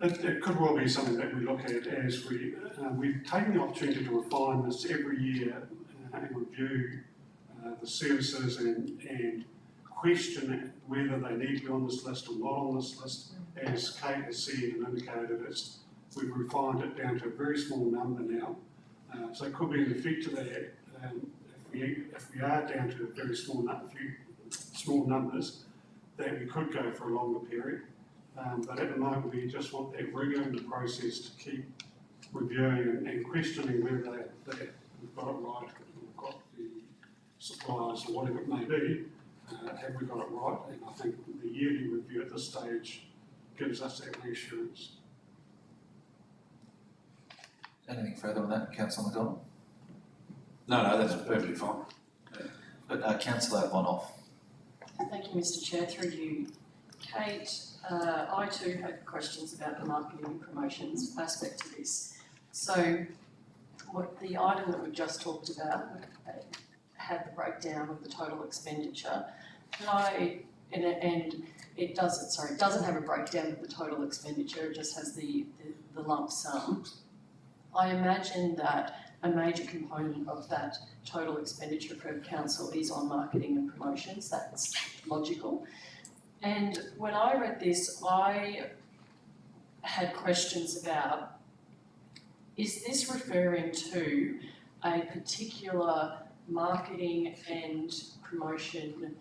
It could well be something that we look at as we've taken the opportunity to refine this every year and review the services and question whether they need to be on this list or not on this list. As Kate has said and indicated, we've refined it down to a very small number now. So it could be an effect to that, if we are down to a very small numbers, that we could go for a longer period. But at the moment, we just want that rigour in the process to keep reviewing and questioning whether that we've got it right, we've got the suppliers or whatever it may be, have we got it right? And I think the yearly review at this stage gives us that reassurance. Anything further on that, Councillor McDonald? No, that's perfectly fine. But Councillor Von Hoff. Thank you, Mr Chair. Through you, Kate, I too have questions about the marketing and promotions aspect of this. So, what the item that we've just talked about had the breakdown of the total expenditure. And it doesn't have a breakdown of the total expenditure, it just has the lump sum. I imagine that a major component of that total expenditure for council is on marketing and promotions, that's logical. And when I read this, I had questions about, is this referring to a particular marketing and promotion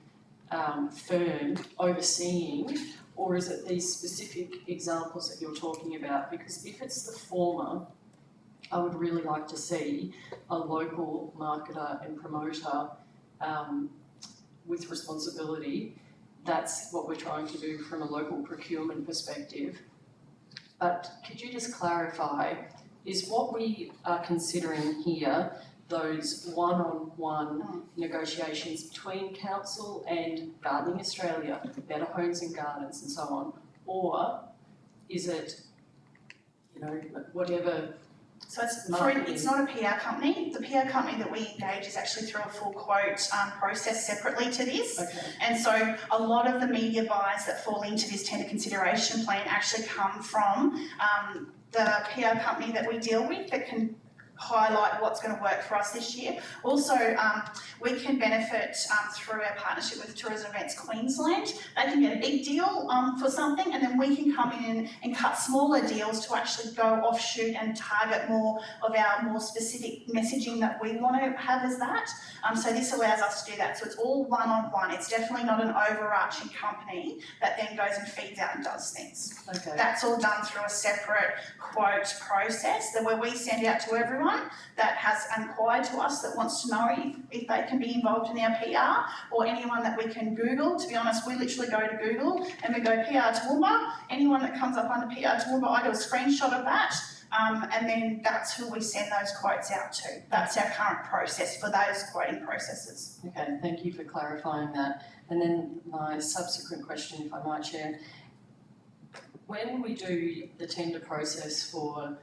firm overseeing, or is it these specific examples that you're talking about? Because if it's the former, I would really like to see a local marketer and promoter with responsibility. That's what we're trying to do from a local procurement perspective. But could you just clarify, is what we are considering here those one-on-one negotiations between council and Gardening Australia, Better Homes and Gardens and so on, or is it, whatever? So it's not a PR company. The PR company that we engage is actually through a full quote process separately to this. Okay. And so a lot of the media buys that fall into this tender consideration plan actually come from the PR company that we deal with that can highlight what's going to work for us this year. Also, we can benefit through our partnership with Tourism Events Queensland. They can get a big deal for something, and then we can come in and cut smaller deals to actually go offshoot and target more of our more specific messaging that we want to have as that. So this allows us to do that. So it's all one-on-one. It's definitely not an overarching company that then goes and feeds out and does things. Okay. That's all done through a separate quote process where we send out to everyone that has inquired to us that wants to know if they can be involved in our PR, or anyone that we can Google. To be honest, we literally go to Google and we go PR Toowoomba. Anyone that comes up under PR Toowoomba, I do a screenshot of that, and then that's who we send those quotes out to. That's our current process for those quoting processes. Okay, thank you for clarifying that. And then my subsequent question, if I might, Chair. When we do the tender process for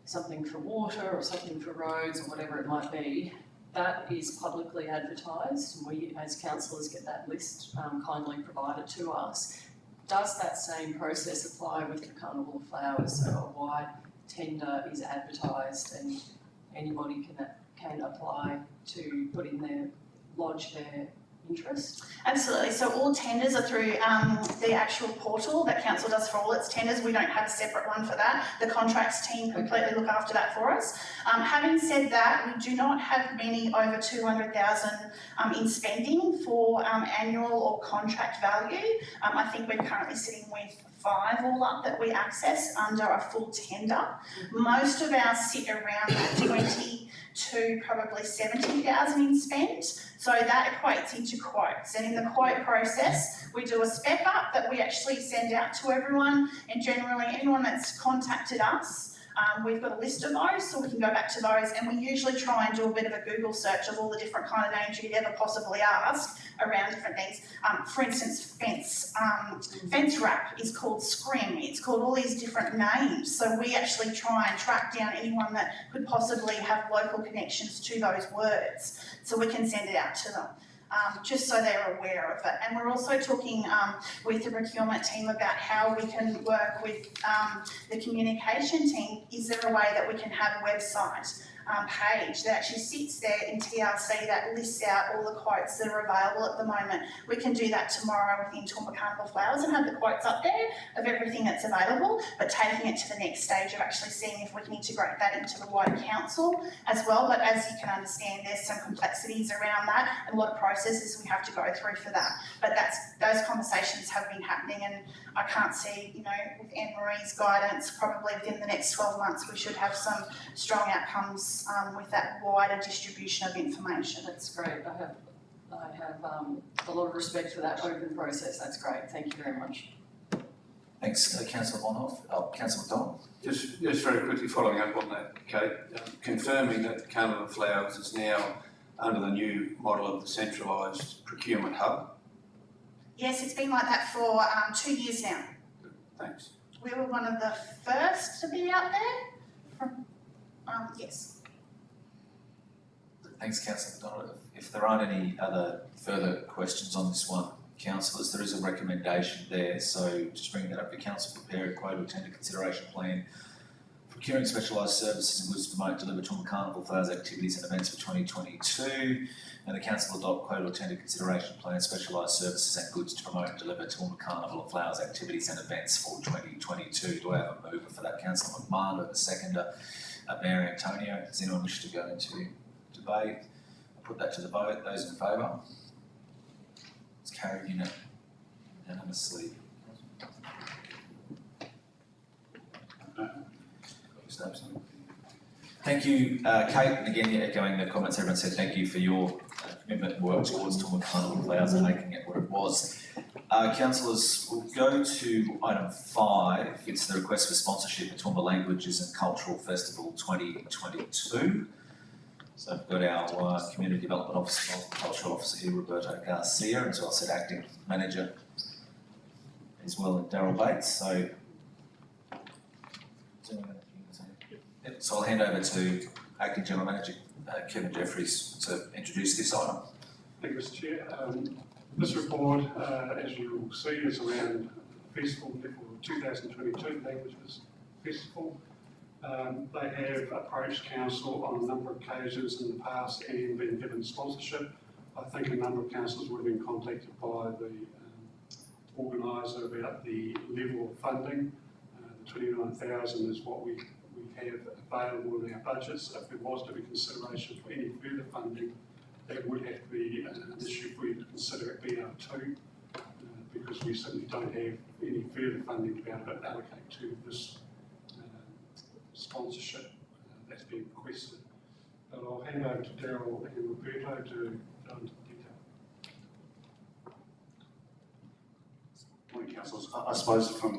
something for water or something for roads or whatever it might be, that is publicly advertised, and we as councillors get that list kindly provided to us. Does that same process apply with the Carnival of Flowers? So a wide tender is advertised and anybody can apply to put in lodge their interest? Absolutely. So all tenders are through the actual portal that council does for all its tenders. We don't have a separate one for that. The contracts team completely look after that for us. Having said that, we do not have many over 200,000 in spending for annual or contract value. I think we're currently sitting with 5 all up that we access under a full tender. Most of ours sit around that 20 to probably 70,000 in spend. So that equates into quotes. And in the quote process, we do a spec up that we actually send out to everyone. And generally anyone that's contacted us, we've got a list of those, so we can go back to those, and we usually try and do a bit of a Google search of all the different kind of names you could ever possibly ask around different things. For instance, fence wrap is called scrim. It's called all these different names. So we actually try and track down anyone that could possibly have local connections to those words, so we can send it out to them. Just so they're aware of it. And we're also talking with the procurement team about how we can work with the communication team. Is there a way that we can have a website page that actually sits there in TRC that lists out all the quotes that are available at the moment. We can do that tomorrow within Toowoomba Carnival Flowers and have the quotes up there of everything that's available, but taking it to the next stage of actually seeing if we can integrate that into the wider council as well. But as you can understand, there's some complexities around that and a lot of processes we have to go through for that. But those conversations have been happening, and I can't see, you know, with Anne-Marie's guidance, probably within the next 12 months we should have some strong outcomes with that wider distribution of information. That's great. I have a lot of respect for that open process. That's great. Thank you very much. Thanks, Councillor Bonhoff. Councillor McDonald. Just very quickly following up on that, Kate, confirming that Carnival of Flowers is now under the new model of the centralised procurement hub. Yes, it's been like that for 2 years now. Thanks. We were one of the first to be out there. Yes. Thanks, Councillor McDonald. If there aren't any other further questions on this one, councillors, there is a recommendation there, so just bring that up to council, prepare a quote or tender consideration plan, procuring specialised services and goods to promote, deliver Toowoomba Carnival Flowers activities and events for 2022, and the council adopt quote or tender consideration plan, specialised services and goods to promote and deliver Toowoomba Carnival of Flowers activities and events for 2022. Do I have a mover for that? Councillor McMahon, and a seconder, Mayor Antonio. Does anyone wish to go into debate? I'll put that to the vote. Those in favour? It's carried unanimously. Thank you, Kate, and again, echoing the comments everyone said, thank you for your commitment and work towards Toowoomba Carnival Flowers and making it where it was. Councillors, we'll go to item 5. It's the request for sponsorship for Toowoomba Languages and Cultural Festival 2022. So we've got our Community Development Officer, Multicultural Officer here, Roberto Garcia, and as well as Acting Manager as well, and Daryl Bates. So I'll hand over to Acting General Manager Kevin Jeffries to introduce this item. Thank you, Mr. Chair. This report, as you will see, is around the festival, the 2022 Languages Festival. They have approached council on a number of occasions in the past and been given sponsorship. I think a number of councillors would have been contacted by the organiser about the level of funding. The 29,000 is what we have available in our budgets. If there was to be consideration for any further funding, that would have to be an issue for you to consider at BR2, because we simply don't have any further funding to be able to allocate to this sponsorship that's been requested. But I'll hand over to Daryl and Roberto to go into detail. Morning, councillors. I suppose from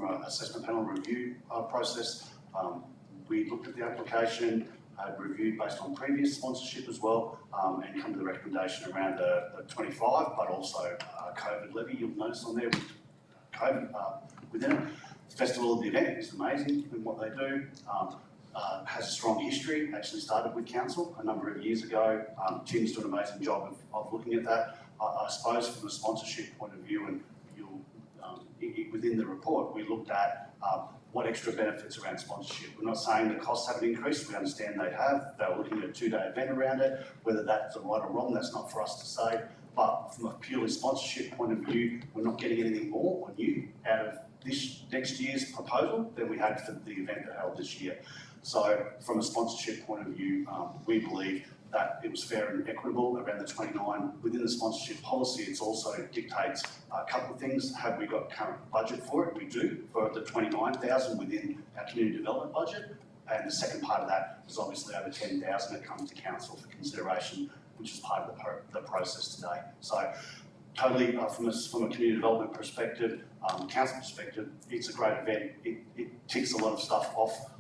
an assessment panel review process, we looked at the application, reviewed based on previous sponsorship as well, and come to the recommendation around the 25, but also COVID levy. You'll notice on there with COVID within it. The Festival of the event is amazing in what they do. Has a strong history, actually started with council a number of years ago. Tim's done an amazing job of looking at that. I suppose from a sponsorship point of view, and you'll within the report, we looked at what extra benefits around sponsorship. We're not saying the costs haven't increased, we understand they have. They were looking at a 2-day event around it. Whether that's right or wrong, that's not for us to say. But from a purely sponsorship point of view, we're not getting anything more or new out of this next year's proposal than we had for the event that held this year. So from a sponsorship point of view, we believe that it was fair and equitable around the 29. Within the sponsorship policy, it also dictates a couple of things. Have we got current budget for it? We do, for the 29,000 within our community development budget. And the second part of that is obviously over 10,000 that comes to council for consideration, which is part of the process today. So totally from a community development perspective, council perspective, it's a great event. It ticks a lot of stuff off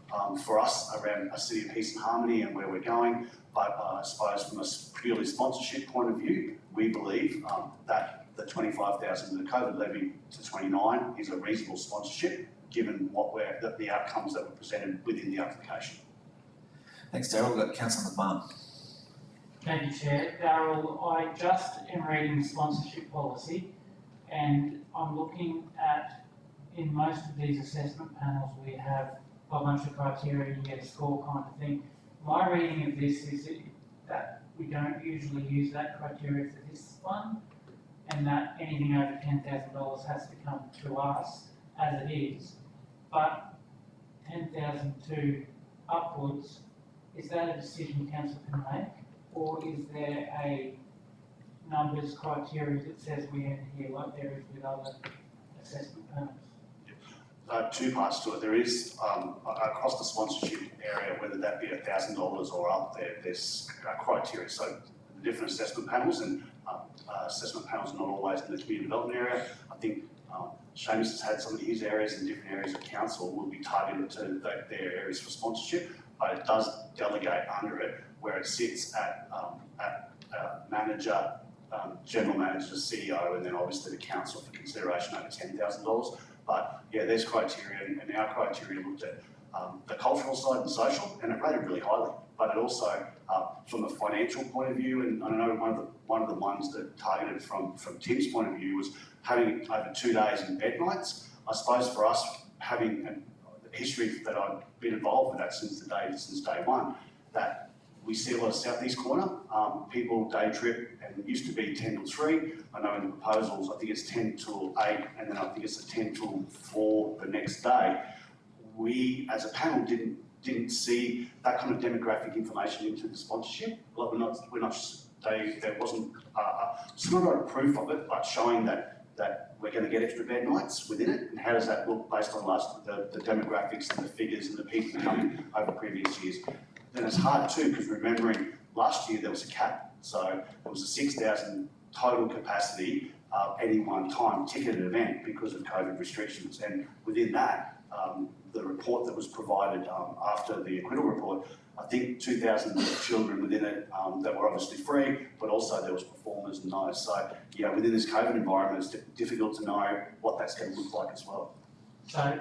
for us around a city of peace and harmony and where we're going. But I suppose from a purely sponsorship point of view, we believe that the 25,000 in the COVID levy to 29 is a reasonable sponsorship, given the outcomes that were presented within the application. Thanks, Daryl. We've got Councillor McMahon. Thank you, Chair. Daryl, I just am reading the sponsorship policy and I'm looking at, in most of these assessment panels, we have a bunch of criteria, you get a score kind of thing. my reading of this is that we don't usually use that criteria for this one, and that anything over $10,000 has to come to us as it is. But 10,000 to upwards, is that a decision council can make, or is there a numbers criteria that says we enter here like there is with other assessment panels? Two parts to it. There is, across the sponsorship area, whether that be $1,000 or up there, there's criteria. So the different assessment panels, and assessment panels are not always in the community development area. I think Seamus has had some of his areas in different areas of council will be targeted to their areas for sponsorship, but it does delegate under it where it sits at manager, general manager, CEO, and then obviously the council for consideration over $10,000. But yeah, there's criteria, and our criteria looked at the cultural side and social, and it rated really highly. But it also, from a financial point of view, and I know one of the ones that targeted from Tim's point of view was having over 2 days in bed nights. I suppose for us, having a history that I've been involved with that since day one, that we see a lot of southeast corner, people day trip, and it used to be 10 till 3. I know in the proposals, I think it's 10 till 8, and then I think it's a 10 till 4 the next day. We, as a panel, didn't see that kind of demographic information into the sponsorship. Like there wasn't some not a proof of it, but showing that we're going to get extra bed nights within it, and how does that look based on the demographics and the figures and the people coming over previous years. Then it's hard too, because remembering last year there was a cap, so it was a 6,000 total capacity any one time ticketed event because of COVID restrictions, and within that, the report that was provided after the acquittal report, I think 2,000 children within it that were obviously free, but also there was performers and those. So yeah, within this COVID environment, it's difficult to know what that's going to look like as well. So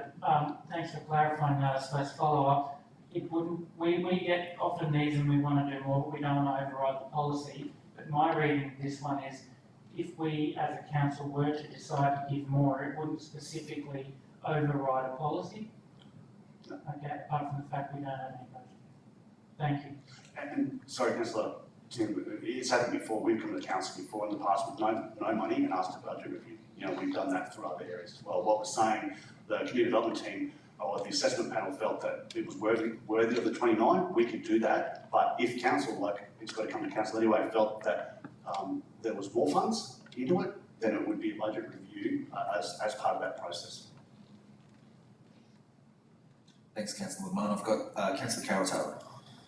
thanks for clarifying that. I suppose follow up. It wouldn't. We get often these and we want to do more, but we don't want to override the policy. But my reading of this one is, if we as a council were to decide to give more, it wouldn't specifically override a policy. Okay, apart from the fact we don't have any budget. Thank you. And sorry, Councillor Tim, it's happened before. We've come to the council before in the past with no money and asked a budget review. You know, we've done that through other areas as well. What we're saying, the community development team or the assessment panel felt that it was worthy of the 29. We could do that, but if council, like it's got to come to council anyway, felt that there was more funds into it, then it would be a budget review as part of that process. Thanks, Councillor McMahon. I've got Councillor Carol Taylor.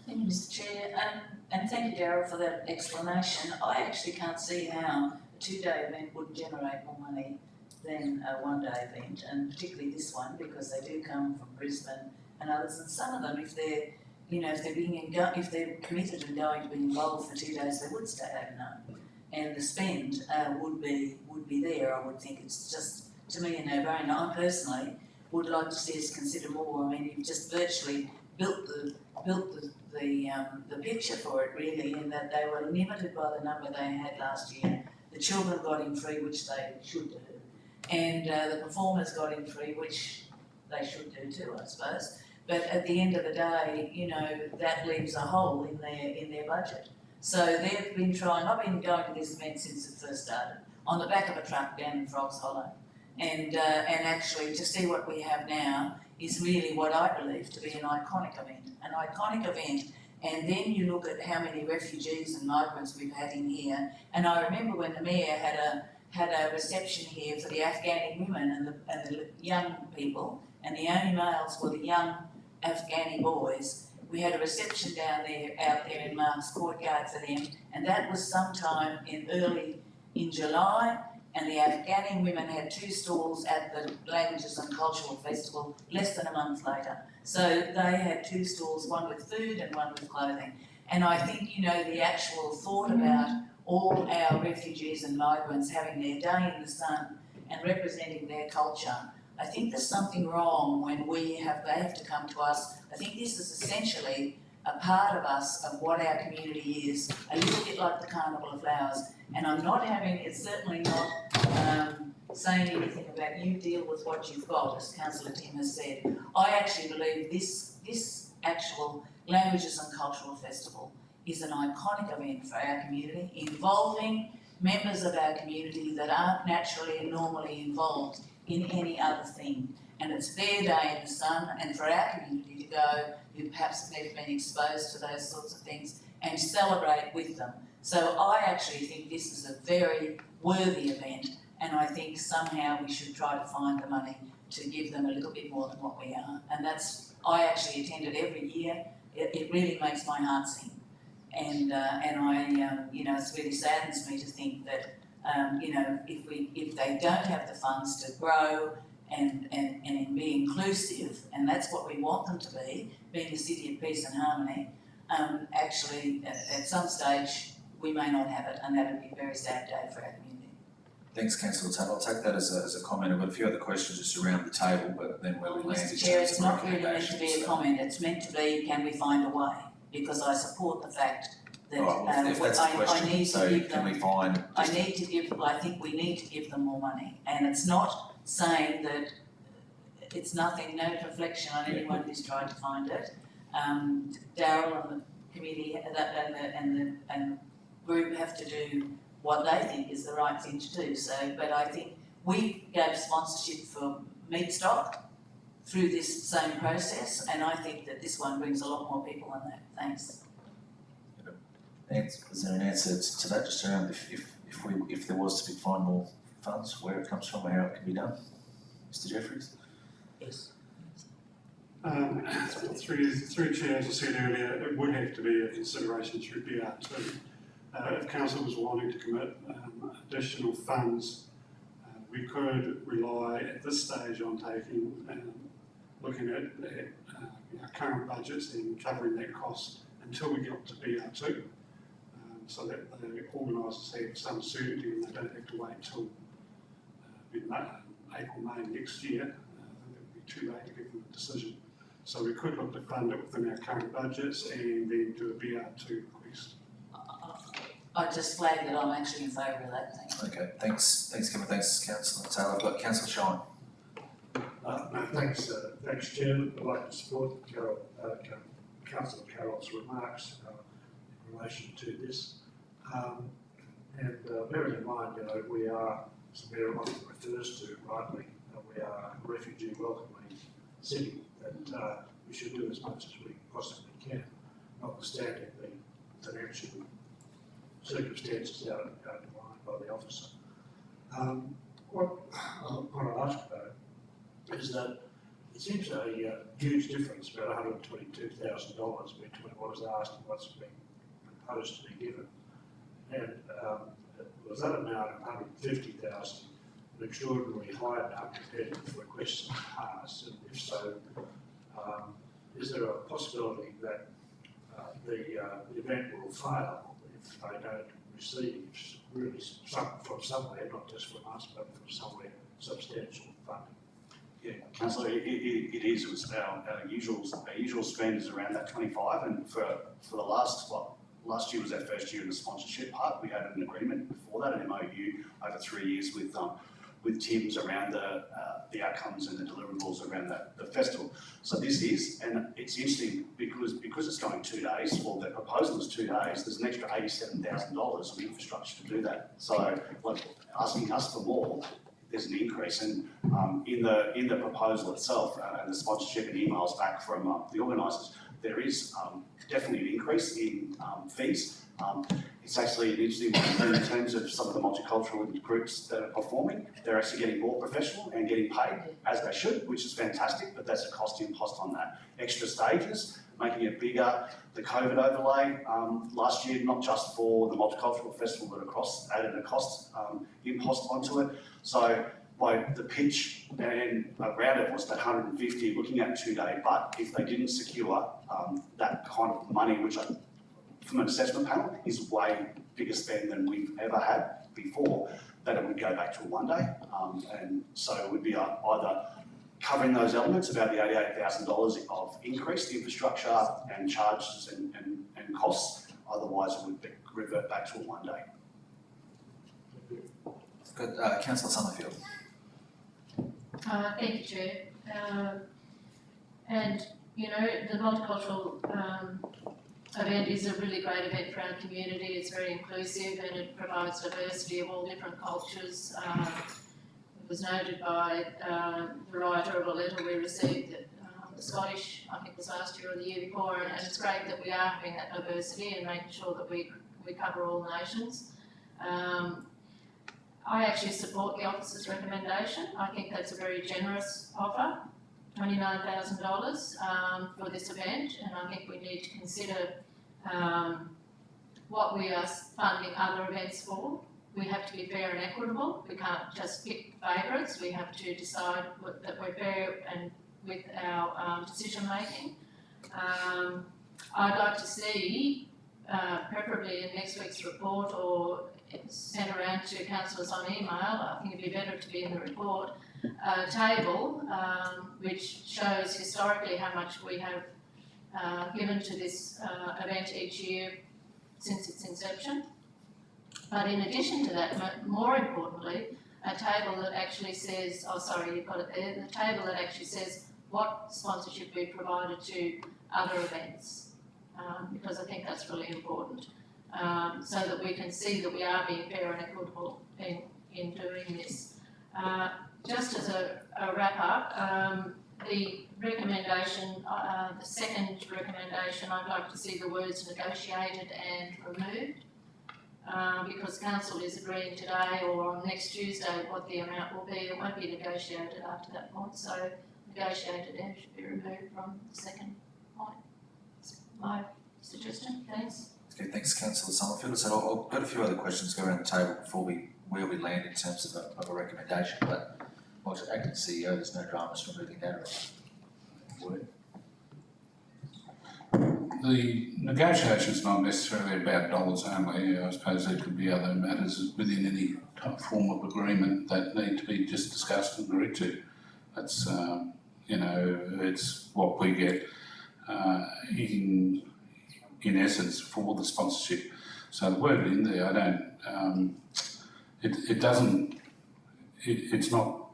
Thank you, Mr Chair, and thank you, Darryl, for that explanation. I actually can't see how a 2-day event would generate more money than a 1-day event, and particularly this one, because they do come from Brisbane and others, and some of them, if they're if they're committed and going to be involved for 2 days, they would stay overnight, and the spend would be there. I would think it's just, to me, a no-brainer. I personally would like to see us consider more. I mean, you've just virtually built the picture for it, really, in that they were limited by the number they had last year. The children got in free, which they should do, and the performers got in free, which they should do too, I suppose. But at the end of the day, you know, that leaves a hole in their budget. So they've been trying. I've been going to this event since it first started, on the back of a truck down in Frogs Hollow, and actually to see what we have now is really what I believe to be an iconic event. And then you look at how many refugees and migrants we've had in here. And I remember when the Mayor had a reception here for the Afghani women and the young people, and the only males were the young Afghani boys. We had a reception out there in Mark's Courtyard for them, and that was sometime early in July. And the Afghani women had 2 stalls at the Languages and Cultural Festival less than a month later. So they had 2 stalls, one with food and one with clothing. And I think, you know, the actual thought about all our refugees and migrants having their day in the sun and representing their culture, I think there's something wrong when they have to come to us. I think this is essentially a part of us, of what our community is, a little bit like the Carnival of Flowers. And I'm not it's certainly not saying anything about you deal with what you've got, as Councillor Tim has said. I actually believe this actual Languages and Cultural Festival is an iconic event for our community, involving members of our community that aren't naturally and normally involved in any other thing. And it's their day in the sun, and for our community to go, who perhaps have never been exposed to those sorts of things, and celebrate with them. So I actually think this is a very worthy event, and I think somehow we should try to find the money to give them a little bit more than what we are. And that's, I actually attend it every year. It really makes my heart sing. And I, you know, it really saddens me to think that, you know, if they don't have the funds to grow and be inclusive, and that's what we want them to be, being a city of peace and harmony, actually at some stage we may not have it, and that would be a very sad day for our community. Thanks, Councillor Taylor. I'll take that as a comment. I've got a few other questions just around the table, but then where we land in Mr. Chair, terms it's of not really meant to be a recommendations. comment, it's meant to be, can we find a way? Because I support the fact that All right, well, if that's the I question, need to so give can them, we find? I think we need to give them more money. And it's not saying that it's nothing, no reflection on anyone who's tried to find it. Darryl and the committee and the group have to do what they think is the right thing to do. So, but I think we gave sponsorship for meat stock through this same process, and I think that this one brings a lot more people than that. Thanks. Is there an answer to that, just around if there was to be find more funds, where it comes from, or how it can be done? Mr. Jeffries? Yes. Through Chair, as I said earlier, it would have to be a consideration through BR2. If council was wanting to commit additional funds, we could rely at this stage on looking at our current budgets and covering that cost until we get up to BR2, so that the organisers have some certainty and they don't have to wait till April, May next year. It would be too late to give them a decision. So we could look to fund it within our current budgets and then do a BR2 request. I just flag that I'm actually in favour of that, thank you. Okay, thanks Kevin, thanks Councillor Taylor. I've got Councillor Shine. Thanks, Chairman. I'd like to support Councillor Carroll's remarks in relation to this. Bearing in mind, we are, as the Mayor often refers to rightly, we are a refugee welcoming city, that we should do as much as we possibly can, notwithstanding the financial circumstances outlined by the officer. What I want to ask about is that it seems a huge difference, about $122,000 between what is asked and what's being proposed to be given. And was that amount of $150,000 an extraordinarily high amount compared to the requests asked? And if so, is there a possibility that the event will fail if they don't receive really from somewhere, not just from us, but from somewhere substantial funding? Yeah, Councillor, it is. It was our usual spend is around that 25, and for the last year was our first year in the sponsorship part. We had an agreement before that, an MOU over 3 years with Tim's around the outcomes and the deliverables around the festival. So this is, and it's interesting because it's going 2 days, well, the proposal is 2 days, there's an extra $87,000 of infrastructure to do that. So, like, asking us for more, there's an increase. And in the proposal itself, and the sponsorship and emails back from the organisers, there is definitely an increase in fees. It's actually an interesting one in terms of some of the multicultural groups that are performing. They're actually getting more professional and getting paid as they should, which is fantastic, but that's a cost impost on that. Extra stages, making it bigger. The COVID overlay last year, not just for the multicultural festival, but across, added a cost impost onto it. So by the pitch and around it was that 150, looking at 2 day, but if they didn't secure that kind of money, which from an assessment panel is way bigger spend than we've ever had before, that it would go back to a 1 day. And so it would be either covering those elements, about the $88,000 of increased infrastructure and charges and costs, otherwise it would revert back to a 1 day. Good, Councillor Summerfield. Thank you, Chair. And you know, the multicultural event is a really great event for our community. It's very inclusive and it provides diversity of all different cultures. It was noted by the writer of a letter we received that the Scottish, I think it was last year or the year before, and it's great that we are having that diversity and making sure that we cover all nations. I actually support the officer's recommendation. I think that's a very generous offer, $29,000 for this event, and I think we need to consider what we are funding other events for. We have to be fair and equitable. We can't just pick favourites. We have to decide that we're fair and with our decision making. I'd like to see, preferably in next week's report or sent around to councillors on email, I think it'd be better to be in the report, a table which shows historically how much we have given to this event each year since its inception. But in addition to that, more importantly, a table that actually says, oh sorry, you've got it there, the table that actually says what sponsorship we provided to other events, because I think that's really important, so that we can see that we are being fair and equitable in doing this. Just as a wrap up, the recommendation, the second recommendation, I'd like to see the words negotiated and removed, because council is agreeing today or on next Tuesday what the amount will be. It won't be negotiated after that point, so negotiated and should be removed from the second point. That's my suggestion. Thanks. Okay, thanks, Councillor Summerfield. So I've got a few other questions go around the table before where we land in terms of a recommendation, but well, as acting CEO, there's no dramas for moving that around. The negotiation's not necessarily about dollars only. I suppose there could be other matters within any form of agreement that need to be just discussed and agreed to. That's, you know, it's what we get in essence for the sponsorship. So the word in there, I don't, it's not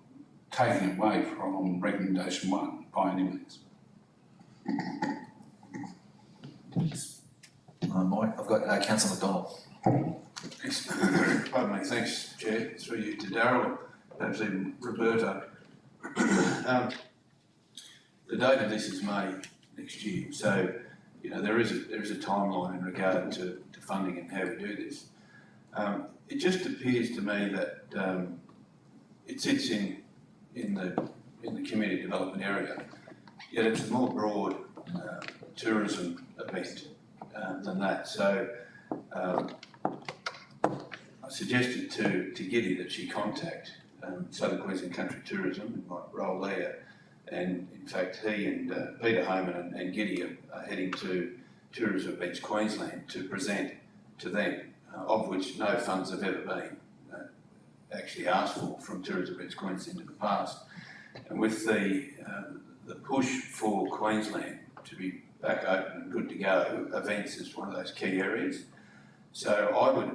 taking away from recommendation 1 by any means. Mike, I've got Councillor McDonald. Pardon me, thanks, Chair. Through you to Darryl, perhaps even Roberta. The date of this is May next year, so you know there is a timeline in regard to funding and how we do this. It just appears to me that it sits in the community development area, yet it's a more broad tourism event than that. So I suggested to Giddy that she contact Southern Queensland Country Tourism and might roll there. And in fact, he and Peter Homan and Giddy are heading to Tourism Events Queensland to present to them, of which no funds have ever been actually asked for from Tourism Events Queensland in the past. And with the push for Queensland to be back open and good to go, events is one of those key areas. So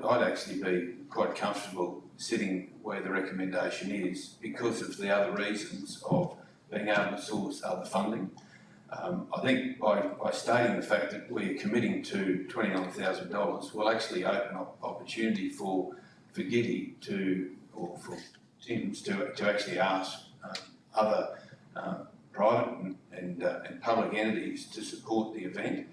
I'd actually be quite comfortable sitting where the recommendation is because of the other reasons of being able to source other funding. I think by stating the fact that we're committing to $29,000 will actually open up opportunity for Giddy or for Tim's to actually ask other private and public entities to support the event.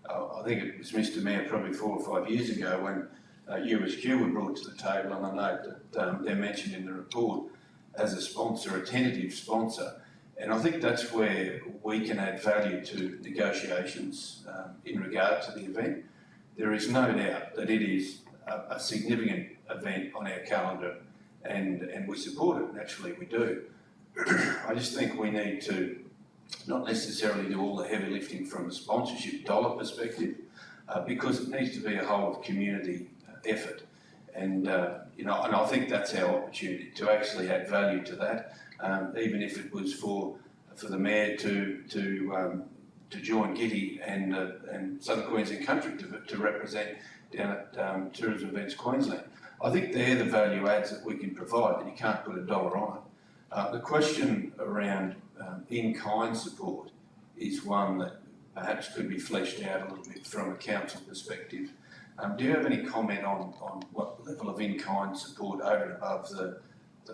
I think it was Mr Mayor probably 4 or 5 years ago when USQ were brought to the table, and I note that they're mentioned in the report as a sponsor, a tentative sponsor. And I think that's where we can add value to negotiations in regard to the event. There is no doubt that it is a significant event on our calendar and we support it, naturally we do. I just think we need to not necessarily do all the heavy lifting from a sponsorship dollar perspective because it needs to be a whole of community effort. And, you know, and I think that's our opportunity to actually add value to that. Even if it was for the Mayor to join Giddy and Southern Queensland Country to represent down at Tourism Events Queensland. I think they're the value adds that we can provide, and you can't put a dollar on it. The question around in-kind support is one that perhaps could be fleshed out a little bit from a council perspective. Do you have any comment on what level of in-kind support over and above the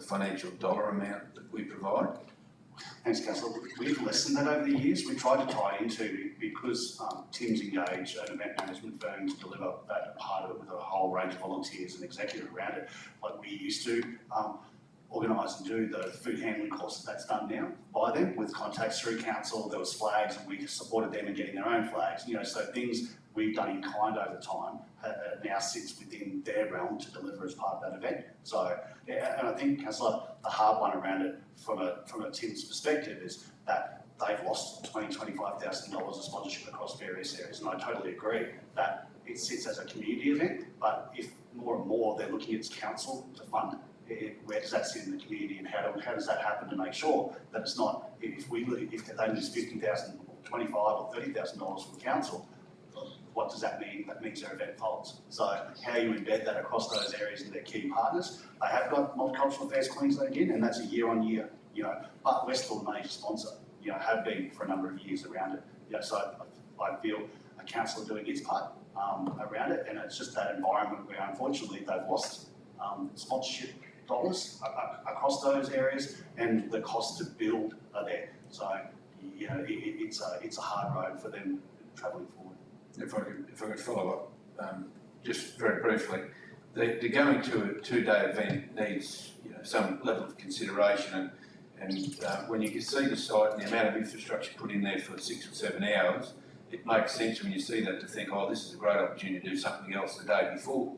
financial dollar amount that we provide? Thanks, Councillor. We've lessened that over the years. We tried to tie into, because Tim's engaged an event management firm to deliver that part of it with a whole range of volunteers and executive around it, like we used to organise and do the food handling courses. That's done now by them with contacts through council. There was flags and we supported them in getting their own flags. So things we've done in kind over time now sits within their realm to deliver as part of that event. So, yeah, and I think, Councillor, the hard one around it from a Tim's perspective is that they've lost $25,000 of sponsorship across various areas, and I totally agree that it sits as a community event, but if more and more they're looking at council to fund it, where does that sit in the community, and how does that happen to make sure that it's not, if they lose $50,000, $25,000 or $30,000 from council, what does that mean? That means their event folds. So how you embed that across those areas and their key partners. They have got Multicultural Affairs Queensland again, and that's a year on year, but we're still a major sponsor, have been for a number of years around it. So I feel a council doing its part around it, and it's just that environment where unfortunately they've lost sponsorship dollars across those areas, and the cost to build are there. So it's a hard road for them travelling forward. If I could follow up, just very briefly, the going to a 2-day event needs some level of consideration, and when you can see the site and the amount of infrastructure put in there for 6 or 7 hours, it makes sense when you see that to think, oh, this is a great opportunity to do something else the day before.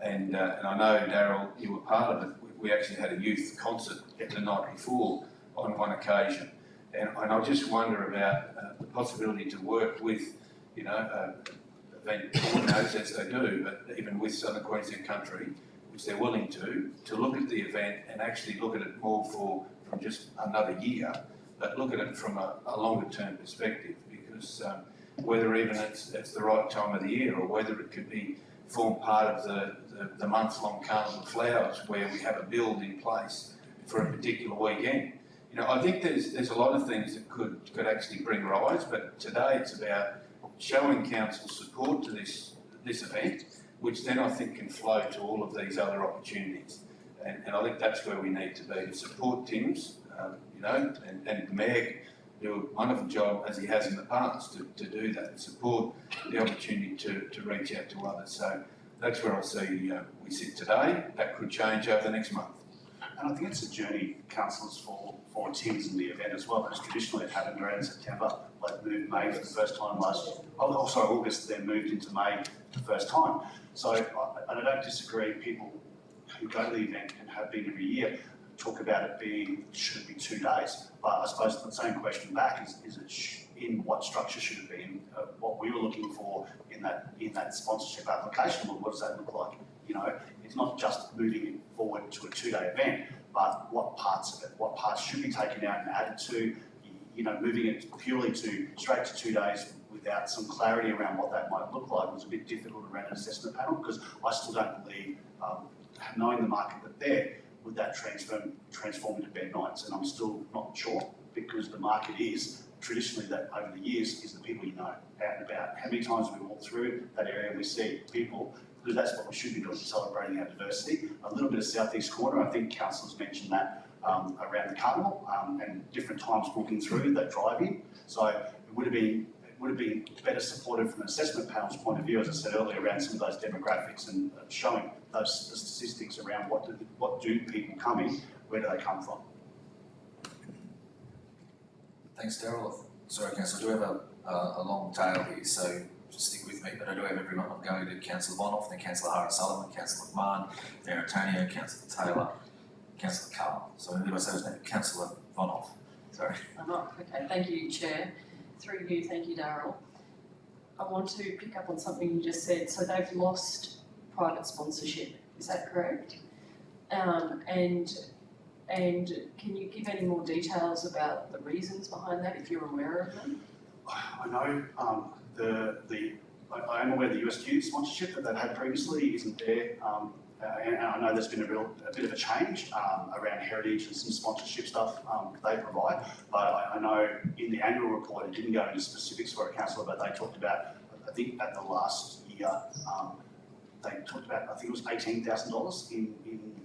And I know, Daryl, you were part of it. We actually had a youth concert the night before on one occasion, and I just wonder about the possibility to work with event coordinators, as they do, but even with Southern Queensland Country, which they're willing to look at the event and actually look at it more from just another year, but look at it from a longer term perspective, because whether even it's the right time of the year, or whether it could form part of the month-long Carnival of Flowers, where we have a build in place for a particular weekend. I think there's a lot of things that could actually bring rise, but today it's about showing council support to this event, which then I think can flow to all of these other opportunities. And I think that's where we need to be, to support Tim's, and the Mayor do a wonderful job, as he has in the past, to do that, support the opportunity to reach out to others. So that's where I see we sit today. That could change over the next month. And I think it's a journey, councillors, for Tim's in the event as well, because traditionally it happened around September, like moved May for the first time August, then moved into May the first time. So I don't disagree, people who go to the event and have been every year talk about it should it be 2 days? But I suppose the same question back is it in what structure should it be in? What we were looking for in that sponsorship application, what does that look like? It's not just moving it forward to a 2-day event, but what parts should be taken out and added to, moving it purely straight to 2 days without some clarity around what that might look like was a bit difficult around an assessment panel, because I still don't believe, knowing the market that's there, would that transform into bed nights, and I'm still not sure, because the market is traditionally that over the years is the people out and about. How many times we walk through that area and we see people, because that's what we should be doing, celebrating our diversity. A little bit of Southeast Corner, I think councillors mentioned that around the carnival, and different times walking through that drive-in. So it would have been better supported from an assessment panel's point of view, as I said earlier, around some of those demographics and showing the statistics around what do people come in, where do they come from. Thanks, Daryl. Sorry, Councillor, I do have a long tail here, so just stick with me, but I do have everyone. I'm going to Councillor Vonoff, then Councillor Hara-Sullivan, Councillor McMahon, Mayor Antonio, Councillor Taylor, Councillor Carr. So who did I say his name? Councillor Vonoff. Sorry. Okay, thank you, Chair. Through you, thank you, Daryl. I want to pick up on something you just said. So they've lost private sponsorship, is that correct? And can you give any more details about the reasons behind that, if you're aware of them? I know I am aware of the USQ sponsorship that they've had previously isn't there and I know there's been a bit of a change around heritage and some sponsorship stuff they provide. But I know in the annual report, it didn't go into specifics for a councillor, but they talked about, I think at the last year, they talked about, I think it was $18,000 in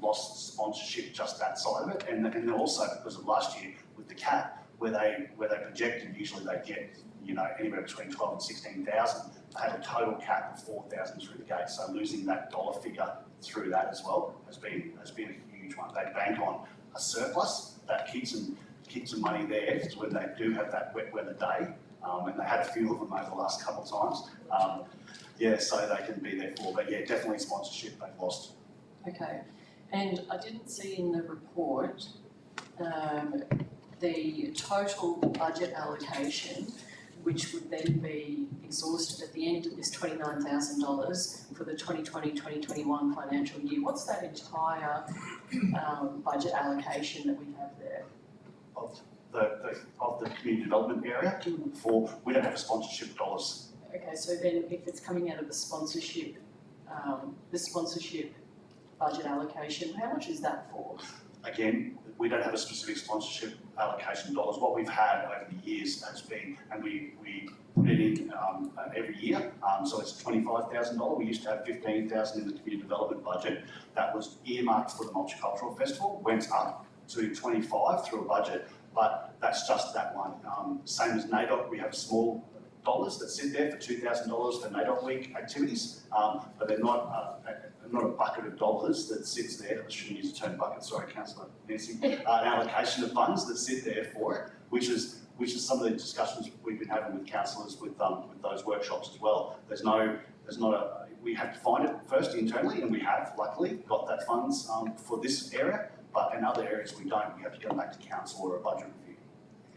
lost sponsorship, just that side of it. And then also because of last year with the cap, where they projected usually they get, you know, anywhere between 12 and 16,000. They had a total cap of 4,000 through the gate. So losing that dollar figure through that as well has been a huge one. They bank on a surplus that keeps them money there when they do have that wet weather day. And they had a few of them over the last couple of times. Yeah, so they can be there for, but yeah, definitely sponsorship they've lost. Okay, and I didn't see in the report the total budget allocation, which would then be exhausted at the end of this $29,000 for the 2020-2021 financial year. What's that entire budget allocation that we have there? Of the community development area, we don't have sponsorship dollars. Okay, so then if it's coming out of the sponsorship budget allocation, how much is that for? Again, we don't have a specific sponsorship allocation dollars. What we've had over the years has been, and we put it in every year, so it's $25,000. We used to have $15,000 in the community development budget that was earmarked for the Multicultural Festival, went up to 25 through a budget, but that's just that one. Same as NAIDOC, we have small dollars that sit there for $2,000 for NAIDOC week activities, but they're not a bucket of dollars that sits there. I shouldn't use the term bucket, sorry, Councillor Nancy. An allocation of funds that sit there for it, which is some of the discussions we've been having with councillors with those workshops as well. We have to find it first internally, and we have luckily got that funds for this area, but in other areas we don't. We have to go back to council or a budget review.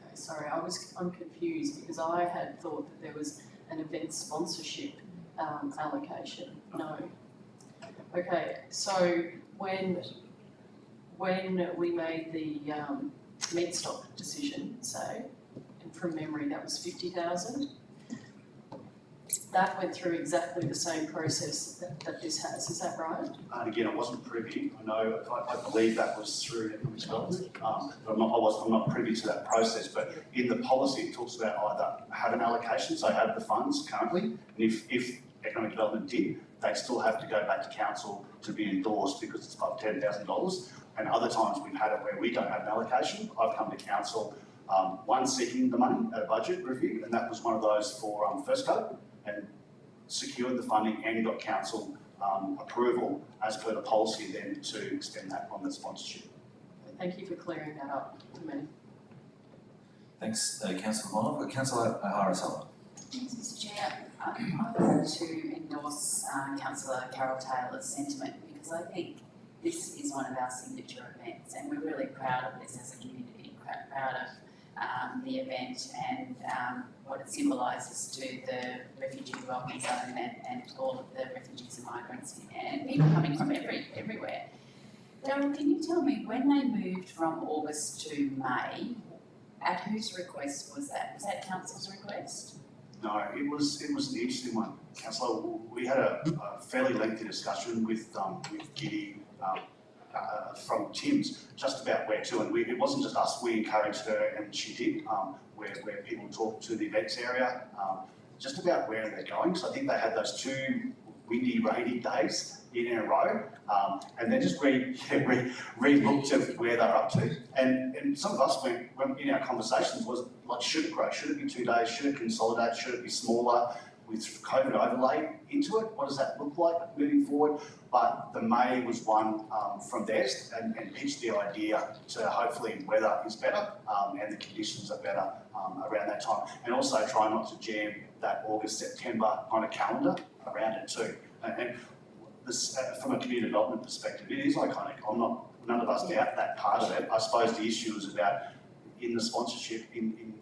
Okay, sorry, I'm confused because I had thought that there was an event sponsorship allocation. No. Okay, so when we made the Medstock decision, say, and from memory that was 50,000, that went through exactly the same process that this has, is that right? And again, I wasn't privy. I believe that was through economic development, but I'm not privy to that process. But in the policy, it talks about either have an allocation, so have the funds currently, and if economic development did, they still have to go back to council to be endorsed because it's above $10,000. And other times we've had it where we don't have an allocation. I've come to council, one seeking the money at a budget review, and that was one of those for First Go, and secured the funding and got council approval as per the policy then to extend that on the sponsorship. Thank you for clearing that up for me. Thanks, Councillor Moore. Councillor O'Hara-Sullivan. Thanks, Mr Chair. I wanted to endorse Councillor Carol Taylor's sentiment because I think this is one of our signature events and we're really proud of this as a community, proud of the event and what it symbolises to the refugee welcome zone and all of the refugees and migrants and people coming from everywhere. Darryl, can you tell me when they moved from August to May, at whose request was that? Was that council's request? No, it was an interesting one, Councillor. We had a fairly lengthy discussion with Giddy from Tim's just about where to, and it wasn't just us. We encouraged her, and she did. Where people talked to the events area, just about where they're going. So I think they had those 2 windy, rainy days in a row, and then just re-looked at where they're up to. And some of us went in our conversations was like, should it grow? Should it be 2 days? Should it consolidate? Should it be smaller? With COVID overlay into it, what does that look like moving forward? But the May was one from theirs and pitched the idea to hopefully weather is better and the conditions are better around that time. And also try not to jam that August, September kind of calendar around it too. And this, from a community development perspective, it is iconic. None of us doubt that part of it. I suppose the issue is about in the sponsorship, in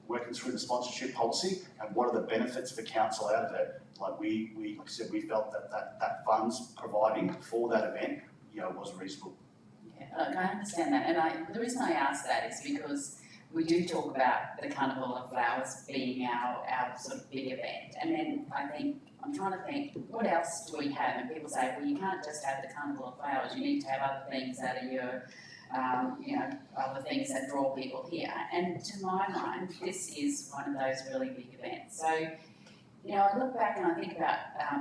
working through the sponsorship policy and what are the benefits for council out of it. Like like I said, we felt that funds providing for that event, was reasonable. Yeah, look, I understand that, and the reason I ask that is because we do talk about the Carnival of Flowers being our sort of big event, and then I think I'm trying to think, what else do we have? And people say, well, you can't just have the Carnival of Flowers, you need to have other things that are your, other things that draw people here. And to my mind, this is one of those really big events. So, I look back and I think about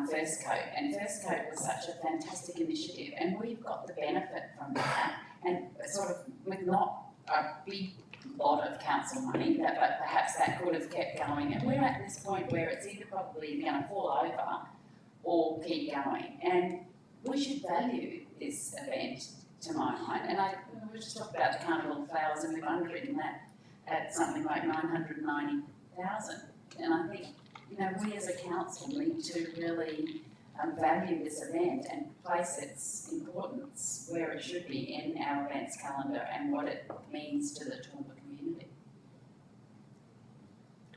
First Coat, and First Coat was such a fantastic initiative, and we've got the benefit from that, and sort of with not a big lot of council money, but perhaps that could have kept going, and we're at this point where it's either probably going to fall over or keep going, and we should value this event, to my mind. And we just talked about the Carnival of Flowers, and we've underwritten that at something like 990,000, and I think we as a council need to really value this event and place its importance where it should be in our events calendar and what it means to the Toowoomba community.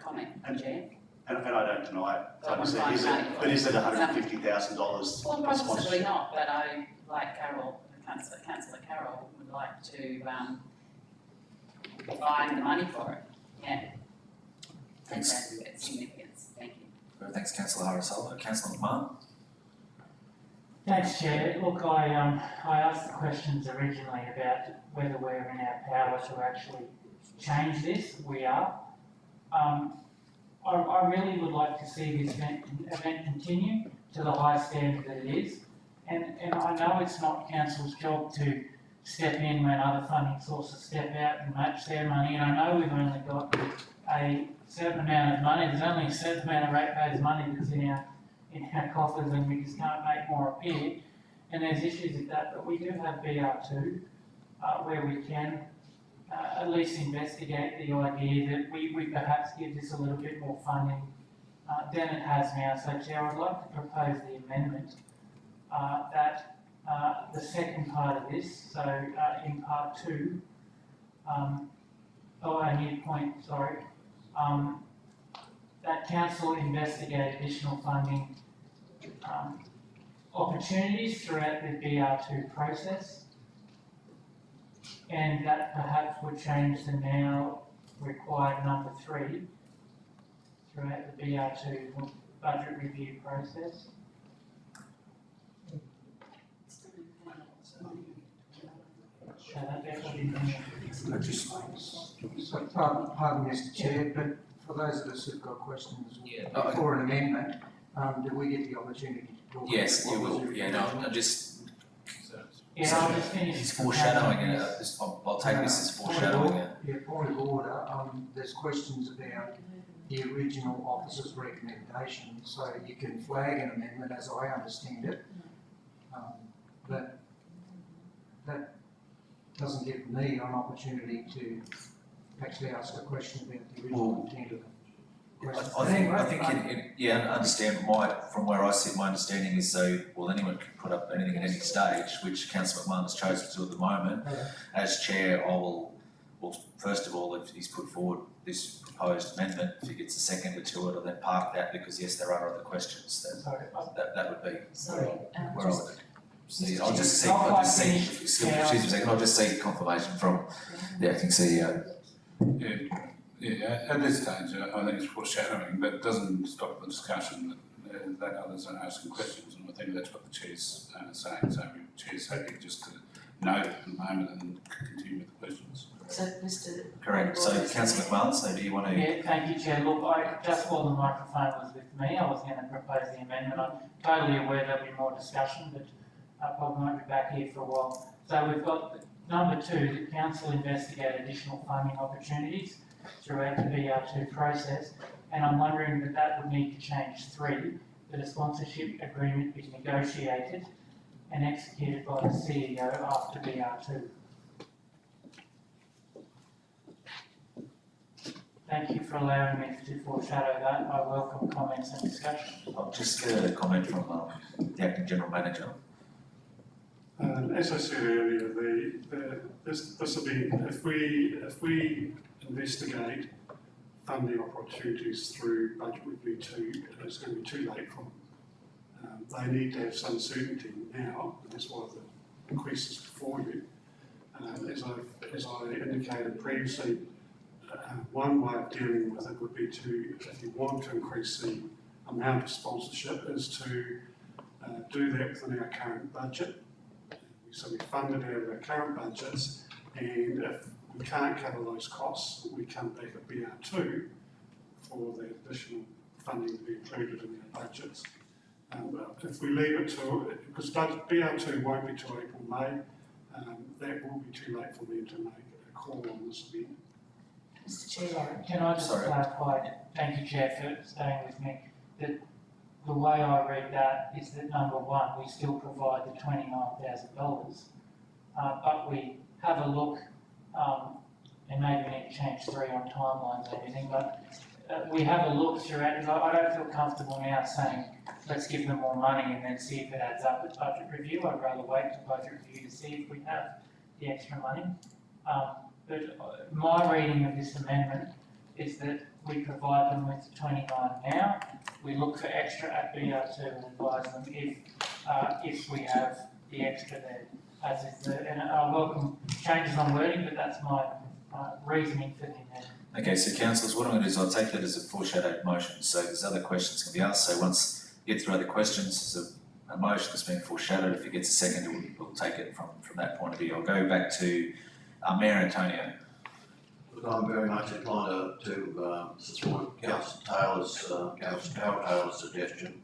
Comment, Chair? And I don't deny it, Don't is want it, to find money for is it $150,000 Well, for possibly sponsorship? not, but I, like Carol, Councillor Carroll, would like to find the money for it, yeah. And Thanks. value its significance, thank you. Thanks, Councillor Harasola. Councillor McMahon? Thanks, Chair. Look, I asked the questions originally about whether we're in our power to actually change this. We are. I really would like to see this event continue to the high standard that it is. And I know it's not council's job to step in when other funding sources step out and match their money. And I know we've only got a certain amount of money. There's only a certain amount of ratepayers' money that's in our coffers, and we just can't make more appear. And there's issues with that, but we do have BR2 where we can at least investigate the idea that we perhaps give this a little bit more funding than it has now. So, Chair, I'd like to propose the amendment that the second part of this, so in part 2, a new point, sorry, that council investigate additional funding opportunities throughout the BR2 process, and that perhaps would change the now required number 3 throughout the BR2 budget review process. So that definitely Pardon, Mr. Chair, but for those of us who've got questions Yeah. for an amendment, do we get the opportunity to talk? Yes, about you what will. was Yeah, no, I'm just. Yeah, I'll just finish. He's foreshadowing it. I'll take this as foreshadowing it. Yeah, point of order, there's questions about the original officer's recommendation, so you can flag an amendment as I understand it. But that doesn't give me an opportunity to actually ask a question about the original intent of the question. I think I understand from where I sit, my understanding is anyone can put up anything at any stage, which Councillor McMahon has chosen to do at the moment. Okay. As chair, first of all, if he's put forward this proposed amendment, if he gets a seconder to it, I'll then park that, because yes, there are other questions that would be Sorry, where I would see. I'll just seek confirmation from the acting CEO. Yeah, at this stage, I think it's foreshadowing, but it doesn't stop the discussion that others are asking questions, and I think that's what the chair's saying. So the chair's happy just to note at the moment and continue with the questions. So, Mr. Correct. So, Councillor McMahon, so do you want to? Yeah, thank you, Chair. Look, just while the microphone was with me, I was going to propose the amendment. I'm totally aware there'll be more discussion, but I probably won't be back here for a while. So we've got number 2, the council investigate additional funding opportunities throughout the BR2 process, and I'm wondering that would need to change 3, that a sponsorship agreement be negotiated and executed by the CEO after BR2. Thank you for allowing me to foreshadow that. I welcome comments and discussion. I'll just get a comment from the acting general manager. As I said earlier, this will be, if we investigate funding opportunities through Budget Review 2, it's going to be too late for them. They need to have some certainty now, and that's why the request is before you. As I indicated previously, one way of dealing with it would be to, if you want to increase the amount of sponsorship is to do that within our current budget. So we fund it out of our current budgets, and if we can't cover those costs, we come back at BR2 for the additional funding to be included in our budgets. If we leave it to, because BR2 won't be till April, May, that will be too late for me to make a call on this event. Mr Chair. Sorry, can I just Sorry. clarify, thank you Chair for staying with me, that the way I read that is that number one, we still provide the $29,000, but we have a look, and maybe we need to change 3 on timelines and everything, but we have a look throughout, because I don't feel comfortable now saying, let's give them more money and then see if it adds up with budget review. I'd rather wait till budget review to see if we have the extra money. But my reading of this amendment is that we provide them with 29 now. We look for extra at BR2 and advise them if we have the extra there. As is and I welcome changes on wording, but that's my reasoning for the amendment. Okay, so councillors, what I'm going to do is I'll take that as a foreshadowed motion, so there's other questions can be asked, so once you get through other questions, there's a motion that's been foreshadowed, if it gets a second, we'll take it from that point of view. I'll go back to Mayor Antonio. Look, I'm very much inclined to support Councillor Carol Taylor's suggestion.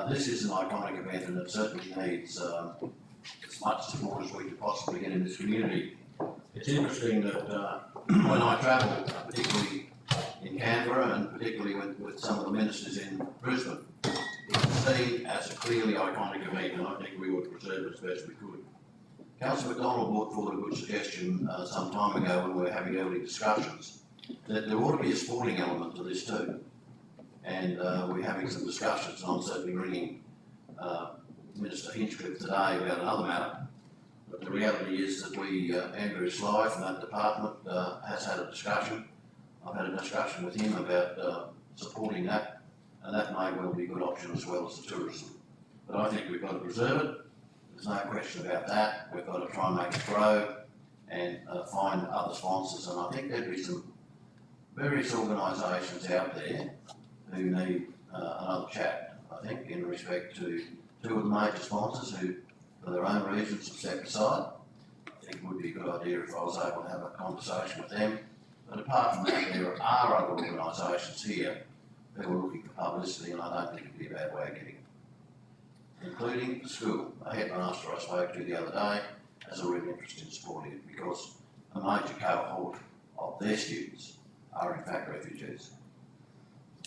This is an iconic event and it certainly needs as much support as we could possibly get in this community. It's interesting that when I travel, particularly in Canberra and particularly with some of the ministers in Brisbane, it's seen as a clearly iconic event and I think we ought to preserve it as best we could. Councillor McDonald brought forward a good suggestion some time ago when we were having early discussions that there ought to be a sporting element to this too. And we're having some discussions and I'm certainly ringing Minister Hinchcliffe today about another matter. But the reality is that Andrew Sly from that department has had a discussion. I've had a discussion with him about supporting that, and that may well be a good option as well as the tourism. But I think we've got to preserve it. There's no question about that. We've got to try and make it grow and find other sponsors. And I think there'd be some various organisations out there who need another chat, I think, in respect to 2 of the major sponsors who, for their own reasons, have stepped aside. I think it would be a good idea if I was able to have a conversation with them. But apart from that, there are other organisations here who are looking for publicity, and I don't think it'd be a bad way of getting it. Including the school. A headmaster I spoke to the other day has a real interest in supporting it because a major cohort of their students are in fact refugees.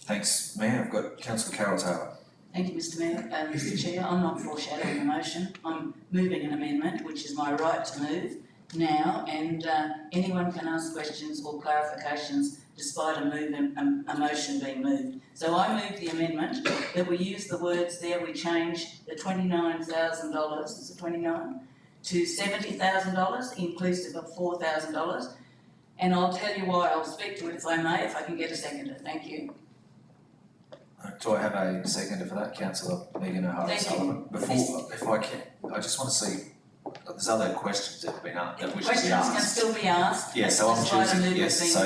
Thanks, Mayor. I've got Councillor Carol Taylor. Thank you, Mr Mayor. Mr Chair, I'm not foreshadowing the motion. I'm moving an amendment, which is my right to move now, and anyone can ask questions or clarifications despite a motion being moved. So I move the amendment that we use the words there, we change the $29,000, is it 29, to $70,000, inclusive of $4,000. And I'll tell you why. I'll speak to it if I may, if I can get a seconder. Thank you. Do I have a seconder for that, Councillor Megan O'Hara-Sullivan? Before, if I can, I just want to see, there's other questions that have been asked, that wish to be Questions asked. can still be asked. Yeah, so I'm despite a choosing, move yes, being- so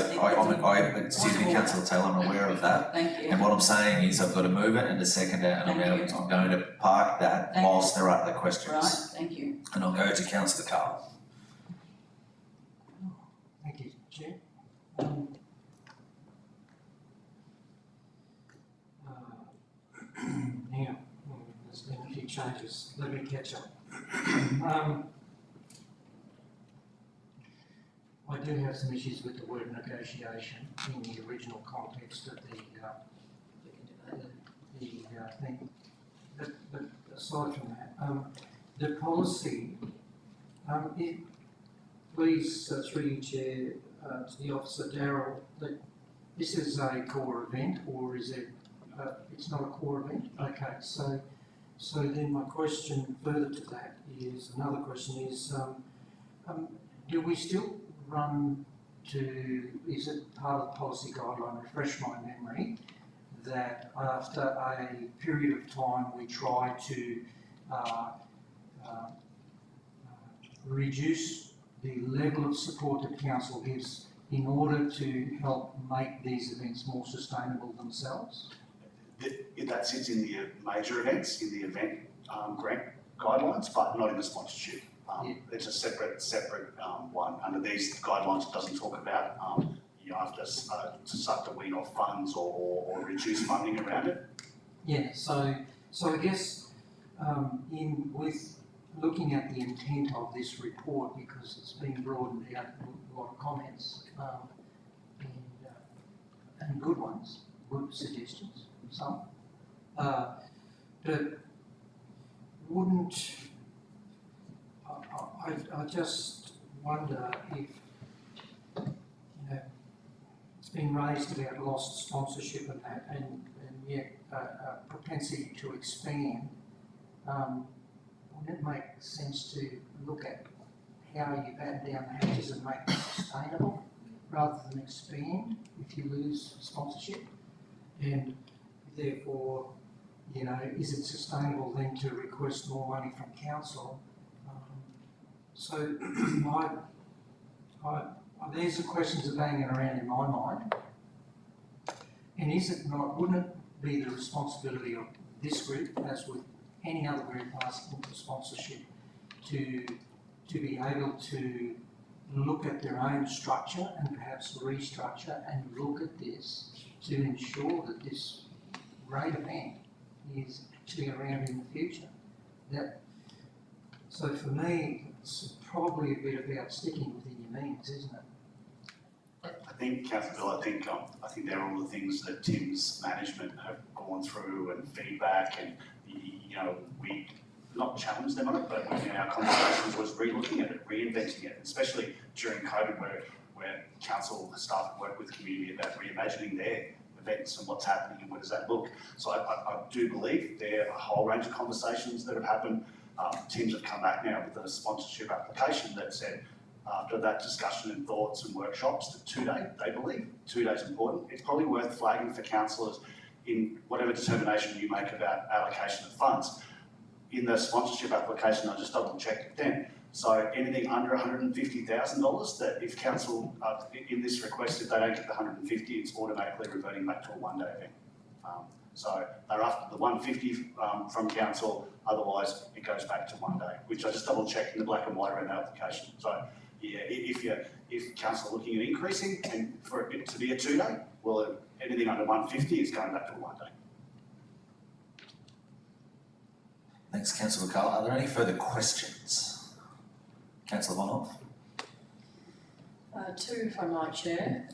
excuse me, Councillor Taylor, I'm aware of that. Thank you. And what I'm saying is I've got to move it and a seconder, and I'm going to park that Thank whilst there are other questions. Right, thank you. And I'll go to Councillor Carl. Thank you, Chair. Now, there's been a few changes. Let me catch up. I do have some issues with the word negotiation in the original context of the thing. But aside from that, the policy, please, through you, Chair, to the officer, Darryl, that this is a core event, or is it? It's not a core event. Okay, so then my question further to that is, another question is, do we still run to, is it part of the policy guideline, refresh my memory, that after a period of time we try to reduce the level of support that council gives in order to help make these events more sustainable themselves? that sits in the major events, in the event grant guidelines, but not in the sponsorship. It's a separate one. Under these guidelines, it doesn't talk about you have to suck the weed off funds or reduce funding around it. Yeah, so I guess with looking at the intent of this report, because it's been broadened out, a lot of comments and good ones, good suggestions, some. But wouldn't I just wonder if it's been raised about lost sponsorship and that, and yet a propensity to expand. Wouldn't it make sense to look at how you batten down the hatches and make it sustainable rather than expand if you lose sponsorship? And therefore, is it sustainable then to request more money from council? So these are questions that are banging around in my mind. And is it not, wouldn't it be the responsibility of this group, as with any other group asking for sponsorship, to be able to look at their own structure and perhaps restructure and look at this to ensure that this great event is actually around in the future? So for me, it's probably a bit about sticking within your means, isn't it? I think, Councillor Bill, I think they're all the things that Tim's management have gone through and feedback, and we not challenged them on it, but in our conversations was re-looking at it, reinventing it, especially during COVID where council staff work with community about reimagining their events and what's happening and what does that look. So I do believe there are a whole range of conversations that have happened. Teams have come back now with a sponsorship application that said, after that discussion and thoughts and workshops, that 2 day, they believe 2 days important. It's probably worth flagging for councillors in whatever determination you make about allocation of funds. In the sponsorship application, I just double checked it then. So anything under $150,000, that if council, in this request, if they don't get the 150, it's automatically reverting back to a 1 day event. So they're after the 150 from council, otherwise it goes back to 1 day, which I just double checked in the black and white around the application. So yeah, if council are looking at increasing and for it to be a 2 day, well, anything under 150 is going back to a 1 day. Thanks, Councillor Carl. Are there any further questions? Councillor Vonhoff? Two, if I might, Chair.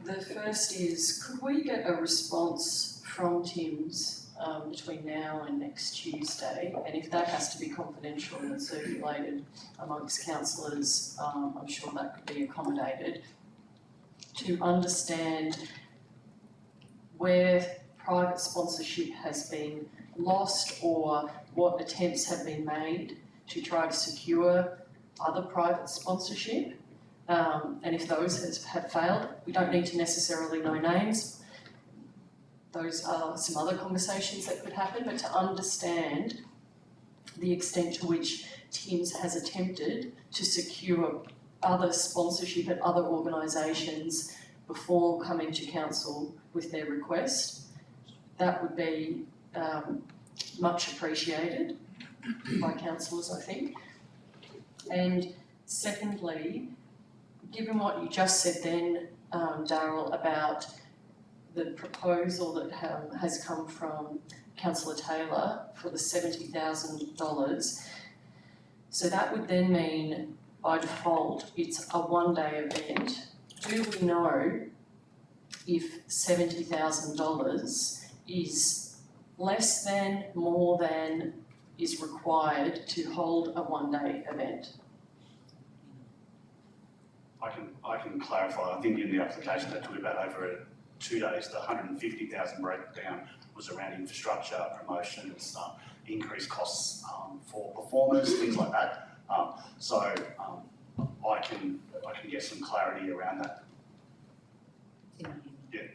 The first is, could we get a response from Tim's between now and next Tuesday? And if that has to be confidential and circulated amongst councillors, I'm sure that could be accommodated, to understand where private sponsorship has been lost or what attempts have been made to try to secure other private sponsorship. And if those have failed, we don't need to necessarily know names. Those are some other conversations that could happen, but to understand the extent to which Tim's has attempted to secure other sponsorship at other organisations before coming to council with their request, that would be much appreciated by councillors, I think. And secondly, given what you just said then, Darryl, about the proposal that has come from Councillor Taylor for the $70,000, so that would then mean by default it's a 1 day event. Do we know if $70,000 is less than, more than is required to hold a 1 day event? I can clarify. I think in the application they talked about over 2 days, the 150,000 breakdown was around infrastructure, promotions, increased costs for performers, things like that. I can get some clarity around that. Yeah.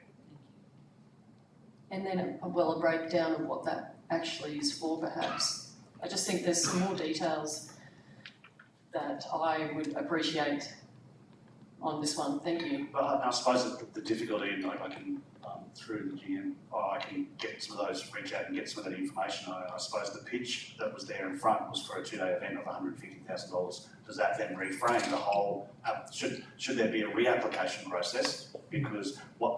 And then, a breakdown of what that actually is for, perhaps. I just think there's some more details that I would appreciate on this one. Thank you. But I suppose that the difficulty, and I can through the GM, I can get some of those, reach out and get some of that information. I suppose the pitch that was there in front was for a 2-day event of $150,000. Does that then reframe the whole, should there be a reapplication process? Because what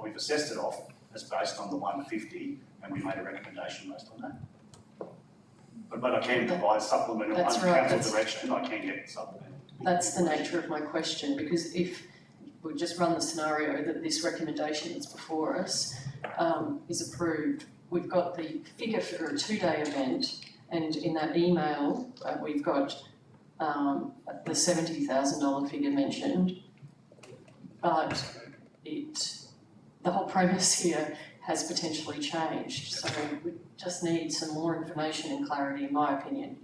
we've assessed it off is based on the 150, and we made a recommendation based on that. But I can provide supplemental, That's under right, council direction, I can get supplemental. That's the nature of my question, because if we just run the scenario that this recommendation that's before us is approved, we've got the figure for a 2-day event, and in that email, we've got the $70,000 figure mentioned, but the whole premise here has potentially changed, so we just need some more information and clarity, in my opinion.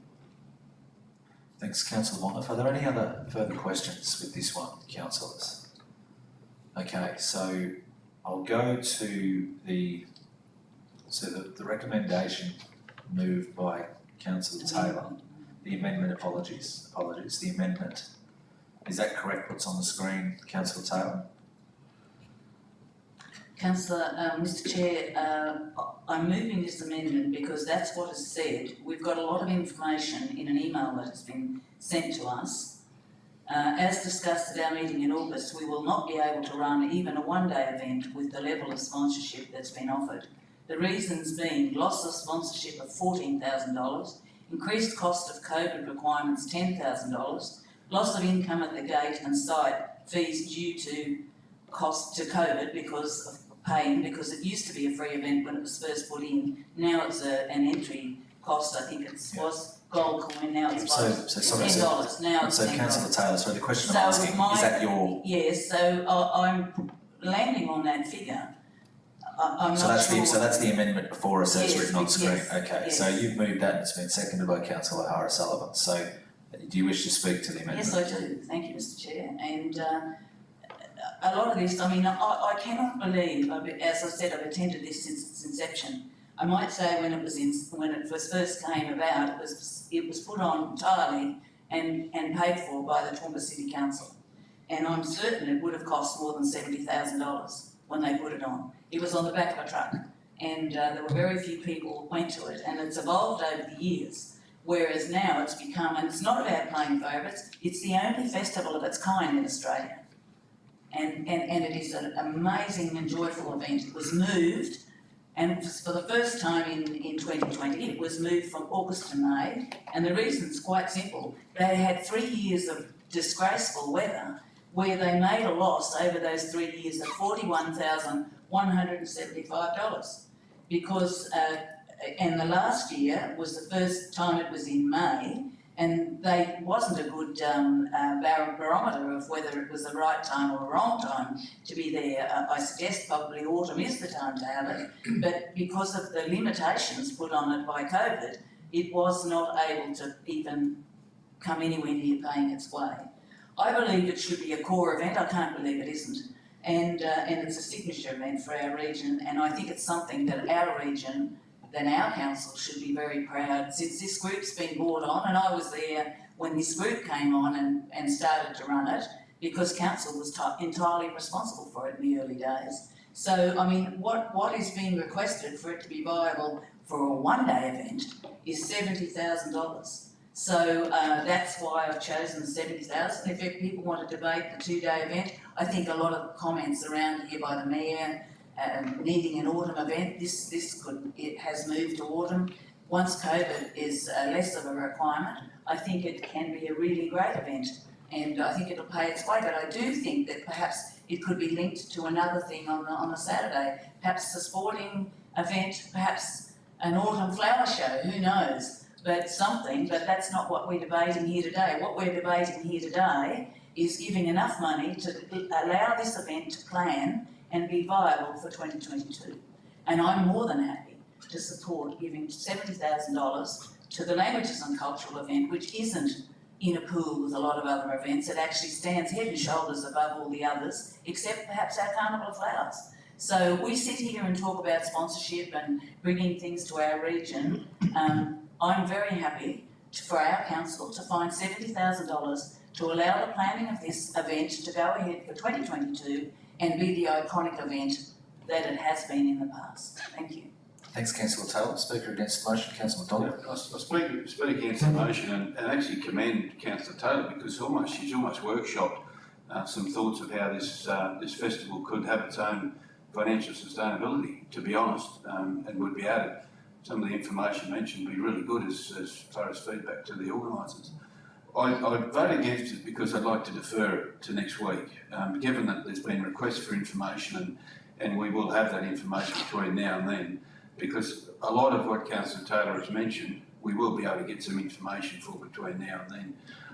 Thanks, Councillor Wong. Are there any other further questions with this one, councillors? Okay, so I'll go to the recommendation moved by Councillor Taylor, the amendment, apologies, the amendment. Is that correct, what's on the screen, Councillor Taylor? Councillor, Mr Chair, I'm moving this amendment because that's what is said. We've got a lot of information in an email that has been sent to us. As discussed at our meeting in August, we will not be able to run even a 1-day event with the level of sponsorship that's been offered. The reasons being loss of sponsorship of $14,000, increased cost of COVID requirements $10,000, loss of income at the gate and site fees due to cost to COVID because of paying, because it used to be a free event when it was first put in. Now it's an entry cost, I think was gold coin, now it's $10. Now it's So $10. Councillor Taylor, so the question So I'm asking, is that your... Yes, so I'm landing on that figure. I'm not sure. So that's the amendment before us as Yes, written on screen, yes, okay, yes. so you've moved that and it's been seconded by Councillor Hara Sullivan, so do you wish to speak to the amendment? Yes, I do, thank you, Mr Chair, and a lot of this, I mean, I cannot believe, as I said, I've attended this since its inception. I might say when it first came about, it was put on entirely and paid for by the Toowoomba City Council. And I'm certain it would have cost more than $70,000 when they put it on. It was on the back of a truck, and there were very few people who went to it, and it's evolved over the years. Whereas now it's become, and it's not about playing favourites, it's the only festival of its kind in Australia. And it is an amazing and joyful event. It was moved, and for the first time in 2020, it was moved from August to May, and the reason's quite simple. They had 3 years of disgraceful weather where they made a loss over those 3 years of $41,175 because, and the last year was the first time it was in May, and they wasn't a good barometer of whether it was the right time or the wrong time to be there. I suggest probably autumn is the time to have it, but because of the limitations put on it by COVID, it was not able to even come anywhere near paying its way. I believe it should be a core event. I can't believe it isn't, and it's a signature event for our region, and I think it's something that our region, then our council should be very proud, since this group's been brought on, and I was there when this group came on and started to run it, because council was entirely responsible for it in the early days. So, I mean, what is being requested for it to be viable for a 1-day event is $70,000. So that's why I've chosen the $70,000. If people want to debate the 2-day event, I think a lot of comments around here by the Mayor needing an autumn event, it has moved to autumn. Once COVID is less of a requirement, I think it can be a really great event, and I think it'll pay its way. But I do think that perhaps it could be linked to another thing on a Saturday, perhaps a sporting event, perhaps an autumn flower show, who knows? But something, but that's not what we're debating here today. What we're debating here today is giving enough money to allow this event to plan and be viable for 2022. And I'm more than happy to support giving $70,000 to the Languages and Cultural event, which isn't in a pool with a lot of other events. It actually stands head and shoulders above all the others, except perhaps our Carnival of Flowers. So we sit here and talk about sponsorship and bringing things to our region. I'm very happy for our council to find $70,000 to allow the planning of this event to go ahead for 2022 and be the iconic event that it has been in the past. Thank you. Thanks, councillor Taylor. Speaker against the motion, councillor McDonald. I speak against the motion and actually commend councillor Taylor because she's almost workshopped some thoughts of how this festival could have its own financial sustainability, to be honest, and would be added. Some of the information mentioned would be really good as far as feedback to the organisers. I vote against it because I'd like to defer it to next week, given that there's been requests for information and we will have that information between now and then, because a lot of what councillor Taylor has mentioned, we will be able to get some information for between now and then.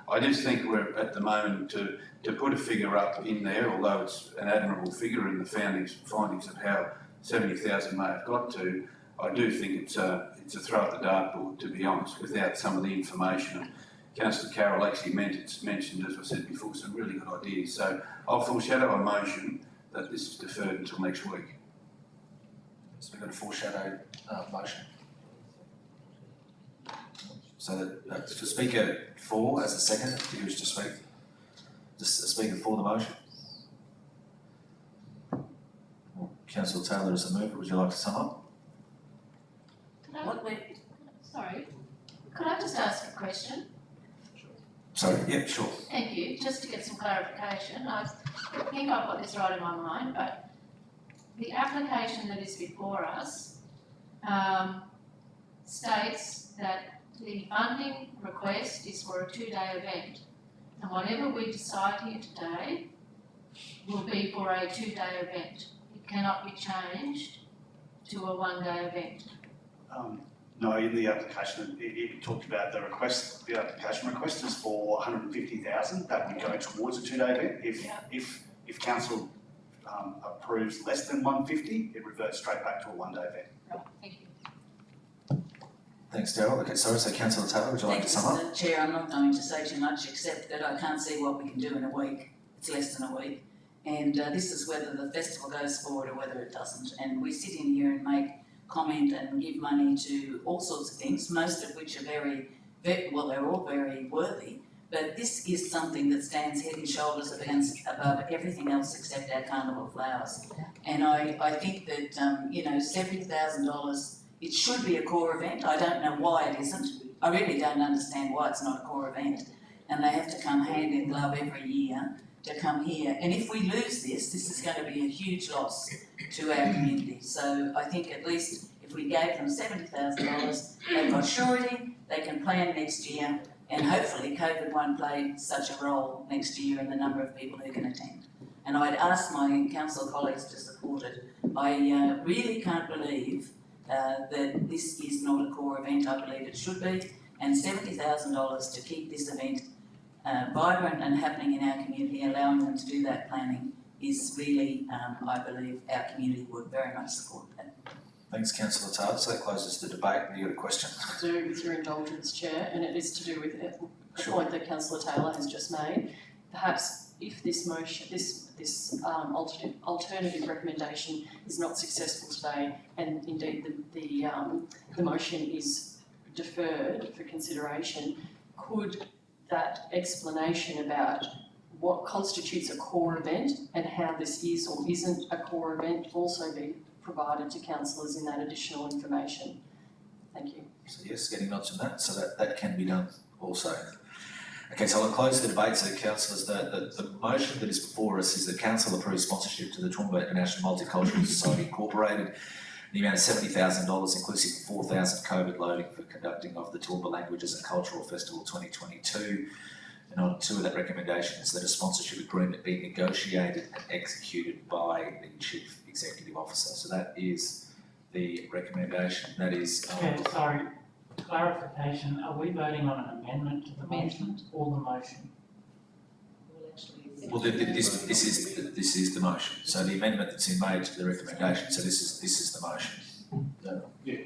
I just think we're at the moment to put a figure up in there, although it's an admirable figure in the findings of how 70,000 may have got to. I do think it's a throw at the dartboard, to be honest, without some of the information. Councillor Carroll actually mentioned, as I said before, some really good ideas. So I'll foreshadow a motion that this is deferred until next week. So we've got a foreshadowed motion. So that for Speaker for as a second, do you wish to speak? Just a speaker for the motion. Well, Councillor Taylor as the mover, would you like to sum up? Sorry, could I just ask a question? Sorry, yeah, sure. Thank you, just to get some clarification. I think I've got this right in my mind, but the application that is before us states that the funding request is for a 2-day event. And whatever we decide here today will be for a 2-day event. It cannot be changed to a 1-day event. No, in the application, it talked about the request. The application request is for 150,000. That would go towards a 2-day event. If council approves less than 150, it reverts straight back to a 1-day event. Right, thank you. Thanks, Daryl. Okay, sorry, so councillor Taylor, would you like to sum up? Thank you, Mr. Chair. I'm not going to say too much except that I can't see what we can do in a week. It's less than a week. And this is whether the festival goes forward or whether it doesn't. And we sit in here and make comment and give money to all sorts of things, most of which are very, well, they're all very worthy, but this is something that stands head and shoulders above everything else except our carnival flowers. And I think that, $70,000, it should be a core event. I don't know why it isn't. I really don't understand why it's not a core event. And they have to come hand in glove every year to come here. And if we lose this is going to be a huge loss to our community. So I think at least if we gave them $70,000, they've got surety, they can plan next year, and hopefully COVID won't play such a role next year in the number of people who can attend. And I'd ask my council colleagues to support it. I really can't believe that this is not a core event. I believe it should be, and $70,000 to keep this event vibrant and happening in our community, allowing them to do that planning is really, I believe, our community would very much support that. Thanks, councillor Taylor. So that closes the debate. Have you got a question? To do with your indulgence, Chair, and it is to do with the point that councillor Taylor has just made. Perhaps if this motion, this alternative recommendation is not successful today, and indeed the motion is deferred for consideration, could that explanation about what constitutes a core event and how this is or isn't a core event also be provided to councillors in that additional information? Thank you. So yes, getting nods on that, so that can be done also. Okay, so I'll close the debate. So councillors, the motion that is before us is that council approves sponsorship to the Toowoomba International Multicultural Society Incorporated in the amount of $70,000, inclusive of 4,000 COVID loading for conducting of the Toowoomba Languages and Cultural Festival 2022. And on 2 of that recommendation is that a sponsorship agreement be negotiated and executed by the Chief Executive Officer. So that is the recommendation. That is. Sorry, clarification. Are we voting on an amendment to the motion or the motion? Well, this is the motion. So the amendment that's been made to the recommendation. So this is the motion. Yeah.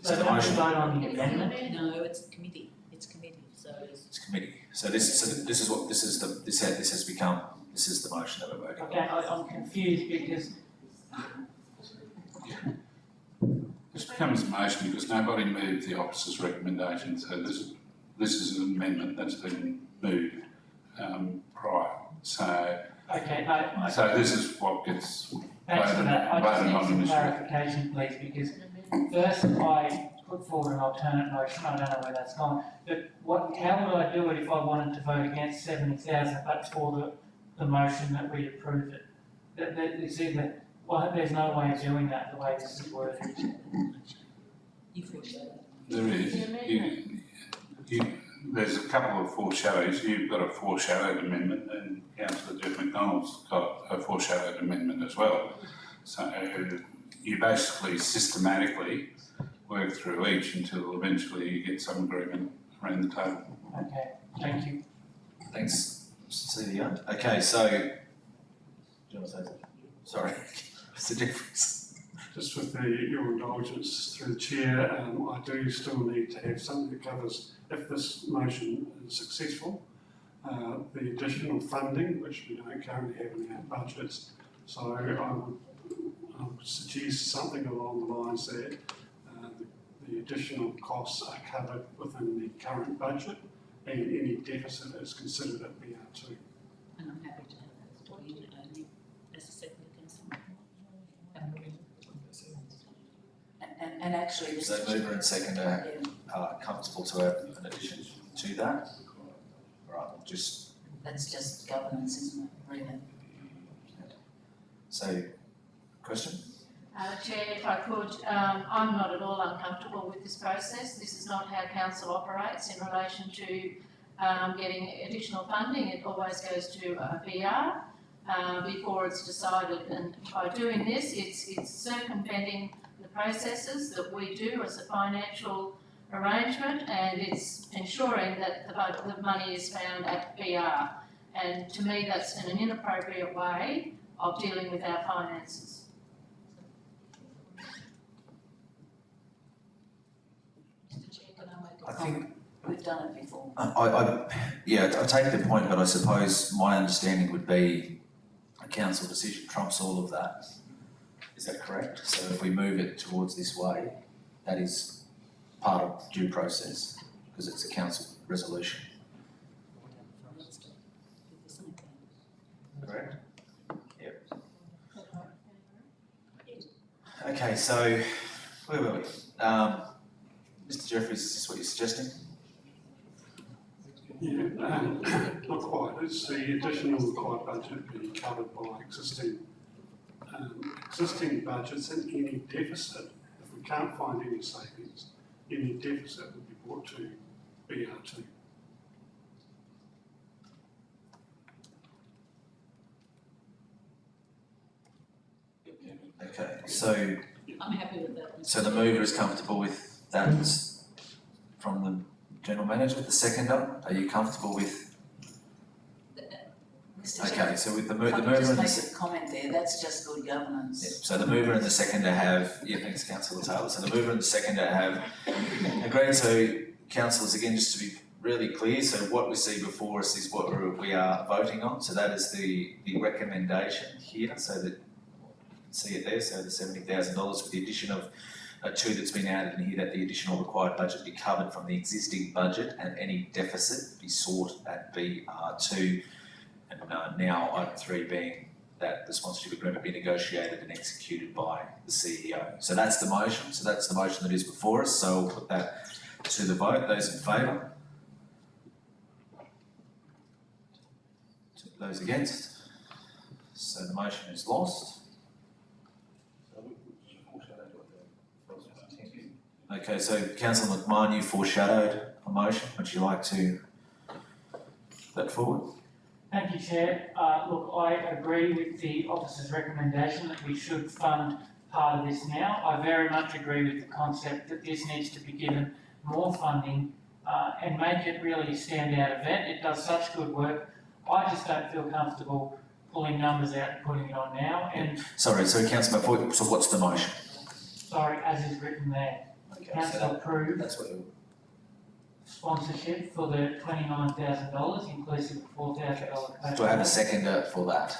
So the motion vote on the amendment? No, it's committee. It's committee. It's committee. So this has become the motion that we're voting on. Okay, I'm confused because This becomes a motion because nobody moved the officer's recommendation, so this is an amendment that's been moved prior. So okay, so this is what gets thanks for that. I just voted need on some this. clarification, please, because first I put forward an alternate motion, I don't know where that's gone. But how would I do it if I wanted to vote against 70,000 but for the motion that we approve it? It's either, well, there's no way of doing that the way this is worded. You foreshadow. There is. There's a couple of foreshadows. You've got a foreshadowed amendment and Councillor Jeff McDonald's got a foreshadowed amendment as well. So you basically systematically work through each until eventually you get some agreement around the table. Okay, thank you. Thanks, CDO. Okay, so, do you want to say something? Sorry, what's the difference? Just with your indulgence through the chair, I do still need to have something that covers, if this motion is successful, the additional funding, which we don't currently have in our budgets. So I would suggest something along the lines that the additional costs are covered within the current budget and any deficit is considered at BR2. And I'm happy to have that for you today, as a second councillor. And actually, So mover and seconder are comfortable to have an addition to that? Right, just, that's just governance, isn't it, really? so, question? Chair, if I could, I'm not at all uncomfortable with this process. This is not how council operates in relation to getting additional funding. It always goes to a PR before it's decided. And by doing this, it's circumventing the processes that we do as a financial arrangement, and it's ensuring that the money is found at PR. And to me, that's an inappropriate way of dealing with our finances. I think We've done it before. yeah, I take the point, but I suppose my understanding would be a council decision trumps all of that. Is that correct? So if we move it towards this way, that is part of due process, because it's a council resolution. Correct? Yep. Okay, so where were we? Mr. Jeffries, is this what you're suggesting? Yeah, not quite. It's the additional required budget being covered by existing budgets, and any deficit, if we can't find any savings, any deficit would be brought to BR2. Okay, so I'm happy with that. so the mover is comfortable with that from the general manager. The seconder, are you comfortable with? Mr. Chair, Okay, so with the if mover I and could the just make a comment there, that's just good governance. yeah, so the mover and the seconder have, yeah, thanks councillor Taylor, so the mover and the seconder have agreed. So councillors, again, just to be really clear, so what we see before us is what we are voting on, so that is the recommendation here, so that see it there, so the $70,000 with the addition of two that's been added in here, that the additional required budget be covered from the existing budget and any deficit be sought at BR2. And now item 3 being that the sponsorship agreement be negotiated and executed by the CEO. So that's the motion, that is before us, so we'll put that to the vote. Those in favour? Those against? So the motion is lost. Okay, so councillor McMahon, you foreshadowed a motion. Would you like to put that forward? Thank you, Chair. Look, I agree with the officer's recommendation that we should fund part of this now. I very much agree with the concept that this needs to be given more funding and make it really a standout event. It does such good work. I just don't feel comfortable pulling numbers out and putting it on now. And Sorry, councillor McFoy, so what's the motion? sorry, as is written there, Okay, council approved that's what it sponsorship for the $29,000, inclusive of $4,000. Do I have a seconder for that?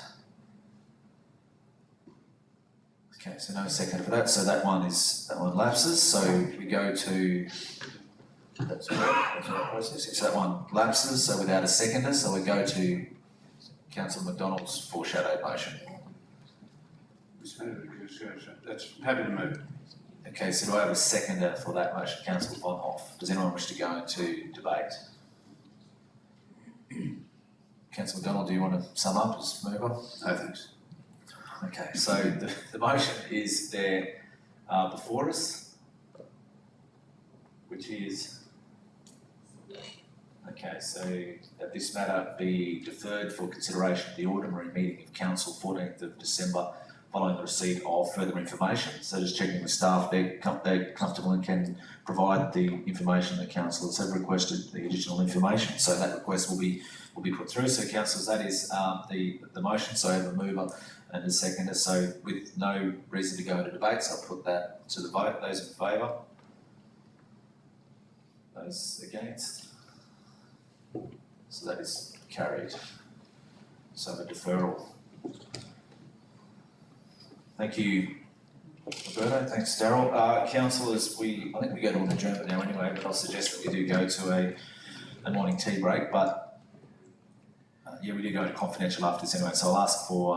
Okay, so no seconder for that, so that one lapses, so we go to, that's right process, so that one lapses, so without a seconder, so we go to councillor McDonald's foreshadowed motion. That's happy to move. Okay, so do I have a seconder for that motion? Councillor Von Hoff. Does anyone wish to go into debate? Councillor McDonald, do you want to sum up as mover? No, thanks. Okay, so the motion is there before us, which is, okay, so that this matter be deferred for consideration at the ordinary meeting of council 14th of December following the receipt of further information. So just checking with staff, they're comfortable and can provide the information that councillors have requested, the additional information. So that request will be put through. So councillors, that is the motion. So I have a mover and a seconder. So with no reason to go into debates, I'll put that to the vote. Those in favour? Those against? So that is carried. So a deferral. Thank you, Roberto. Thanks, Daryl. Councillors, I think we go to an adjournment now anyway, but I'll suggest that we do go to a morning tea break. But yeah, we do go into confidential after this anyway. So I'll ask for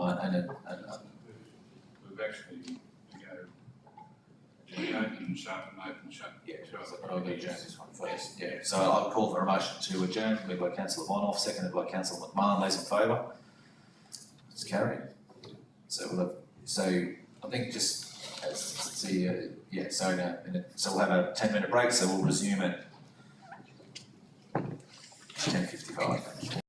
We've actually to go open and shut and open and shut. yeah, but I'll do adjourn this one first. Yeah. So I'll call for a motion to adjourn, moved by Councillor Von Hoff, seconded by Councillor McMahon. Those in favour? It's carried. So we'll have. So I think just see, yeah. So now, so we'll have a 10-minute break. So we'll resume at 10:55.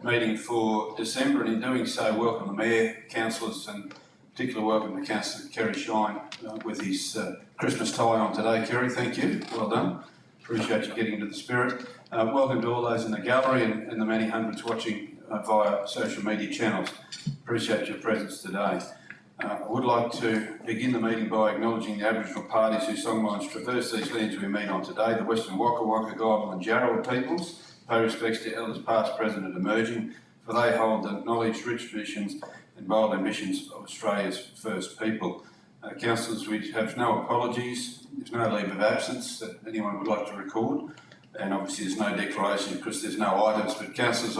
meeting for December, and in doing so, welcome the Mayor, councillors, and particular welcome to Councillor Kerry Shine with his Christmas tie on today. Kerry, thank you. Well done. Appreciate you getting into the spirit. Welcome to all those in the gallery and the many hundreds watching via social media channels. Appreciate your presence today. I would like to begin the meeting by acknowledging the Aboriginal parties whose songlines traverse these lands we meet on today, the Western Waka Waka, Guyabal and Jarrawa peoples. Pay respects to elders past, present and emerging, for they hold the knowledge, rich traditions and bold ambitions of Australia's first people. Councillors, we have no apologies, there's no leave of absence that anyone would like to record, and obviously there's no declaration because there's no items, but councillors,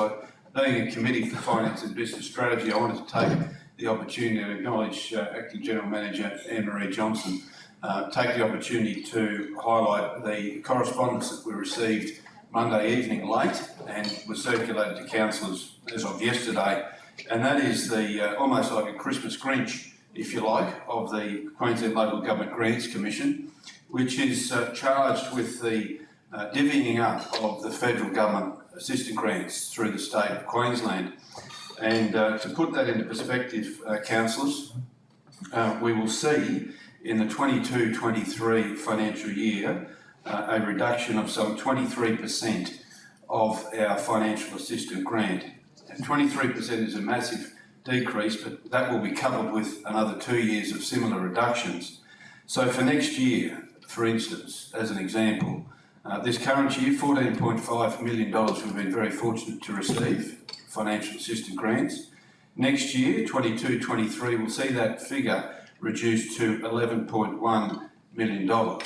being a committee for finance and business strategy, I wanted to take the opportunity to acknowledge Acting General Manager Anne-Marie Johnson, take the opportunity to highlight the correspondence that we received Monday evening late and was circulated to councillors as of yesterday, and that is the almost like a Christmas Grinch, if you like, of the Queensland Local Government Grants Commission, which is charged with the divvying up of the federal government assistant grants through the state of Queensland. And to put that into perspective, councillors, we will see in the 22-23 financial year a reduction of some 23% of our financial assistance grant. And 23% is a massive decrease, but that will be coupled with another 2 years of similar reductions. So for next year, for instance, as an example, this current year, $14.5 million we've been very fortunate to receive, financial assistance grants. Next year, 22-23, we'll see that figure reduced to $11.1 million.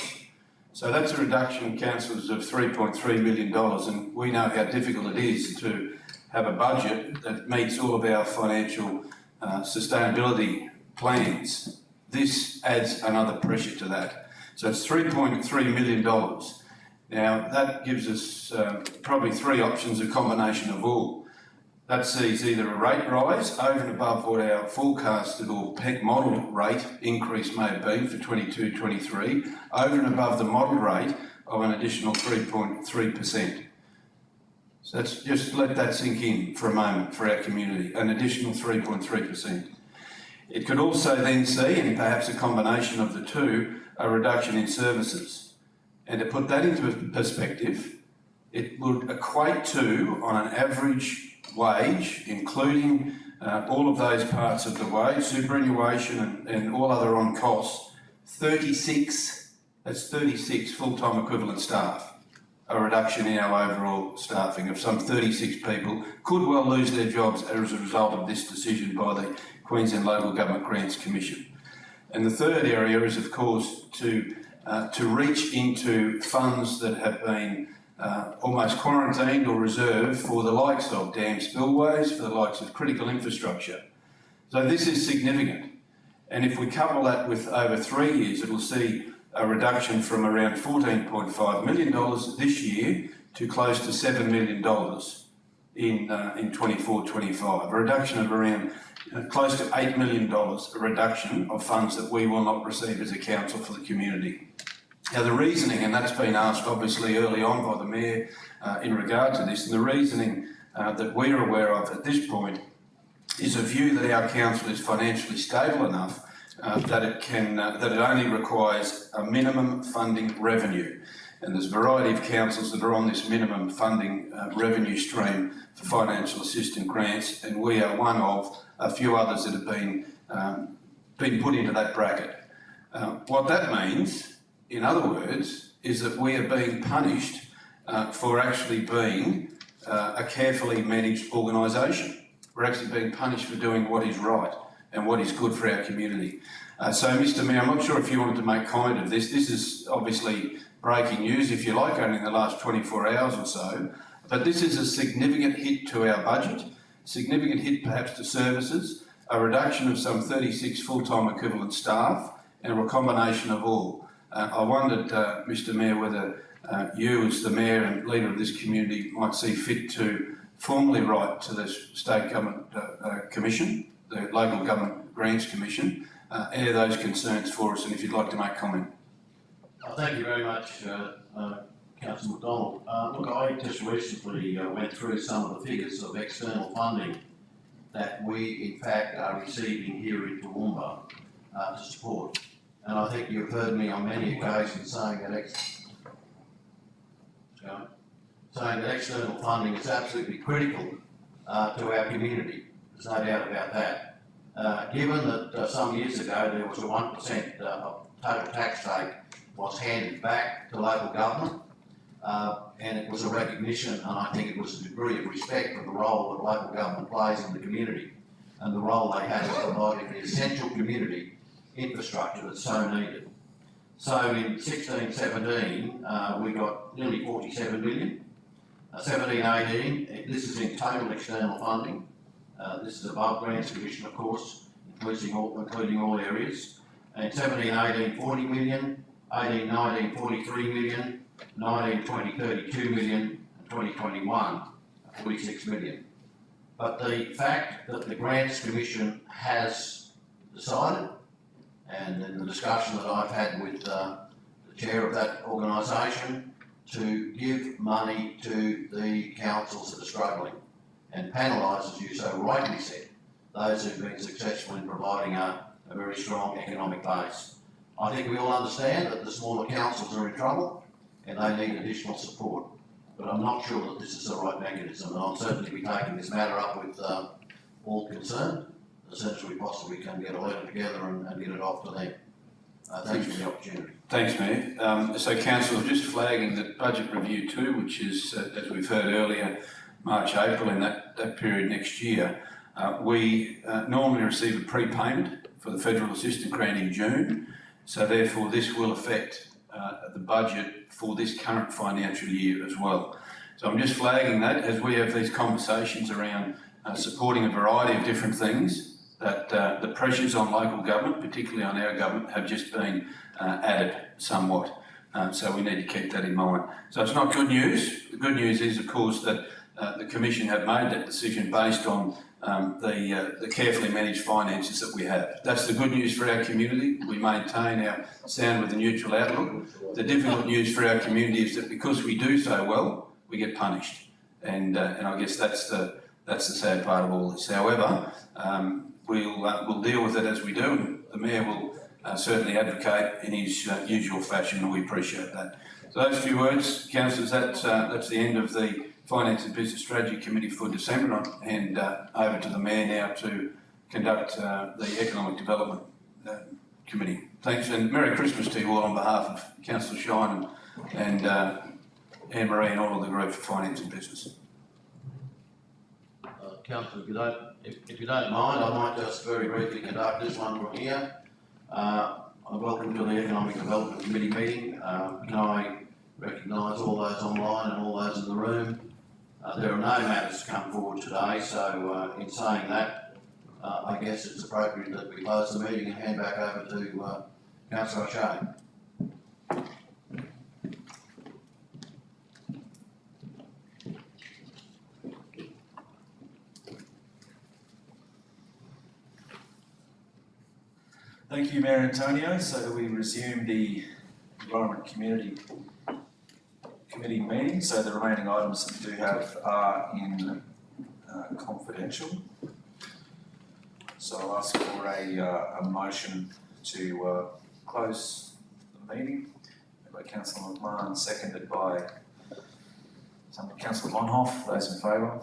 So that's a reduction, councillors, of $3.3 million, and we know how difficult it is to have a budget that meets all of our financial sustainability plans. This adds another pressure to that. So it's $3.3 million. Now, that gives us probably three options, a combination of all. That sees either a rate rise over and above what our forecasted or modelled rate increase may have been for 22-23, over and above the modelled rate of an additional 3.3%. So let's just let that sink in for a moment for our community, an additional 3.3%. It could also then see, and perhaps a combination of the two, a reduction in services. And to put that into perspective, it would equate to, on an average wage, including all of those parts of the wage, superannuation and all other on costs, 36 full-time equivalent staff. A reduction in our overall staffing of some 36 people could well lose their jobs as a result of this decision by the Queensland Local Government Grants Commission. And the third area is, of course, to reach into funds that have been almost quarantined or reserved for the likes of dam spillways, for the likes of critical infrastructure. So this is significant. And if we couple that with over 3 years, it'll see a reduction from around $14.5 million this year to close to $7 million in 24-25. A reduction of around close to $8 million, a reduction of funds that we will not receive as a council for the community. Now the reasoning, and that's been asked obviously early on by the Mayor in regard to this, and the reasoning that we're aware of at this point is a view that our council is financially stable enough that it only requires a minimum funding revenue. And there's a variety of councils that are on this minimum funding revenue stream for financial assistance grants, and we are one of a few others that have been put into that bracket. What that means, in other words, is that we are being punished for actually being a carefully managed organisation. We're actually being punished for doing what is right and what is good for our community. So, Mr Mayor, I'm not sure if you wanted to make comment of this. This is obviously breaking news, if you like, only in the last 24 hours or so. But this is a significant hit to our budget, significant hit perhaps to services, a reduction of some 36 full-time equivalent staff, and a combination of all. I wondered, Mr Mayor, whether you as the Mayor and leader of this community might see fit to formally write to the State Government Commission, the Local Government Grants Commission, air those concerns for us, and if you'd like to make comment. Thank you very much, Councillor McDonald. Look, I just recently went through some of the figures of external funding that we in fact are receiving here in Toowoomba to support. And I think you've heard me on many occasions saying that external funding is absolutely critical to our community. There's no doubt about that. Given that some years ago there was a 1% of total tax take was handed back to local government, and it was a recognition, and I think it was a degree of respect for the role that local government plays in the community and the role they have in providing the essential community infrastructure that's so needed. So in 16-17, we got nearly 47 million. 17-18, this is in total external funding. This is above Grants Commission, of course, including all areas. And 17-18, 40 million. 18-19, 43 million, 19-20, 32 million, and 2021, 46 million. But the fact that the Grants Commission has decided, and in the discussion that I've had with the chair of that organisation, to give money to the councils that are struggling and penalise, as you so rightly said, those who've been successful in providing a very strong economic base. I think we all understand that the smaller councils are in trouble and they need additional support, but I'm not sure that this is the right mechanism, and I'll certainly be taking this matter up with all concerned as soon as we possibly can get a letter together and get it off to them. Thanks for the opportunity. Thanks, Mayor. So Councillor, just flagging that Budget Review 2, which is, as we've heard earlier, March, April, in that period next year, we normally receive a prepayment for the federal assistance grant in June. So therefore, this will affect the budget for this current financial year as well. So I'm just flagging that as we have these conversations around supporting a variety of different things, that the pressures on local government, particularly on our government, have just been added somewhat. So we need to keep that in mind. So it's not good news. The good news is, of course, that the Commission have made that decision based on the carefully managed finances that we have. That's the good news for our community. We maintain our sound with a neutral outlook. The difficult news for our community is that because we do so well, we get punished. And I guess that's the sad part of all this. However, we'll deal with it as we do, and the Mayor will certainly advocate in his usual fashion, and we appreciate that. So those few words, councillors, that's the end of the Finance and Business Strategy Committee for December. I'll hand over to the Mayor now to conduct the Economic Development Committee. Thanks, and Merry Christmas to you all on behalf of Councillor Shine and Anne-Marie and all of the group for Finance and Business. Councillor, if you don't mind, I might just very briefly conduct this one from here. Welcome to the Economic Development Committee meeting. Can I recognise all those online and all those in the room? There are no matters to come forward today, so in saying that, I guess it's appropriate that we close the meeting and hand back over to Councillor O'Shea. Thank you, Mayor Antonio. So we resume the Environment Committee meeting. So the remaining items that we do have are in confidential. So I'll ask for a motion to close the meeting. Made by Councillor McMahon, seconded by Councillor Vonhoff. Those in favour?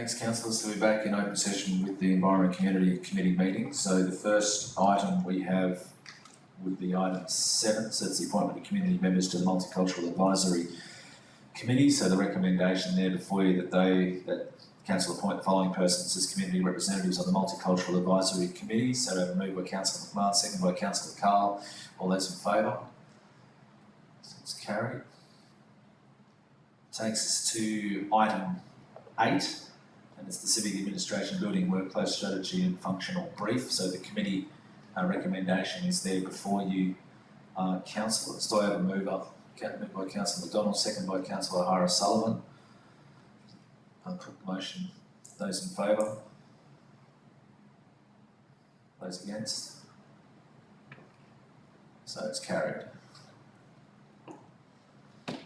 Thanks, councillors. We'll be back in open session with the Environment Community Committee meeting. So the first item we have would be item 7, so it's the appointment of community members to the Multicultural Advisory Committee. So the recommendation there before you that council appoint the following persons as community representatives on the Multicultural Advisory Committee. So moved by councillor McMahon, seconded by councillor Carl. All those in favour? So it's carried. Takes us to item 8. And it's the Civic Administration Building Workplace Strategy and Functional Brief. So the committee recommendation is there before you, councillors. Do I have a mover? Moved by councillor McDonald, second by councillor O'Hara Sullivan. I'll put the motion. Those in favour? Those against? So it's carried.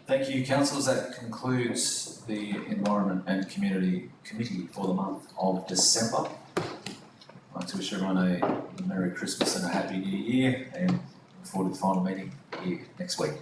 Thank you, councillors. That concludes the Environment and Community Committee for the month of December. I'd like to wish everyone a Merry Christmas and a Happy New Year, and look forward to the final meeting here next week.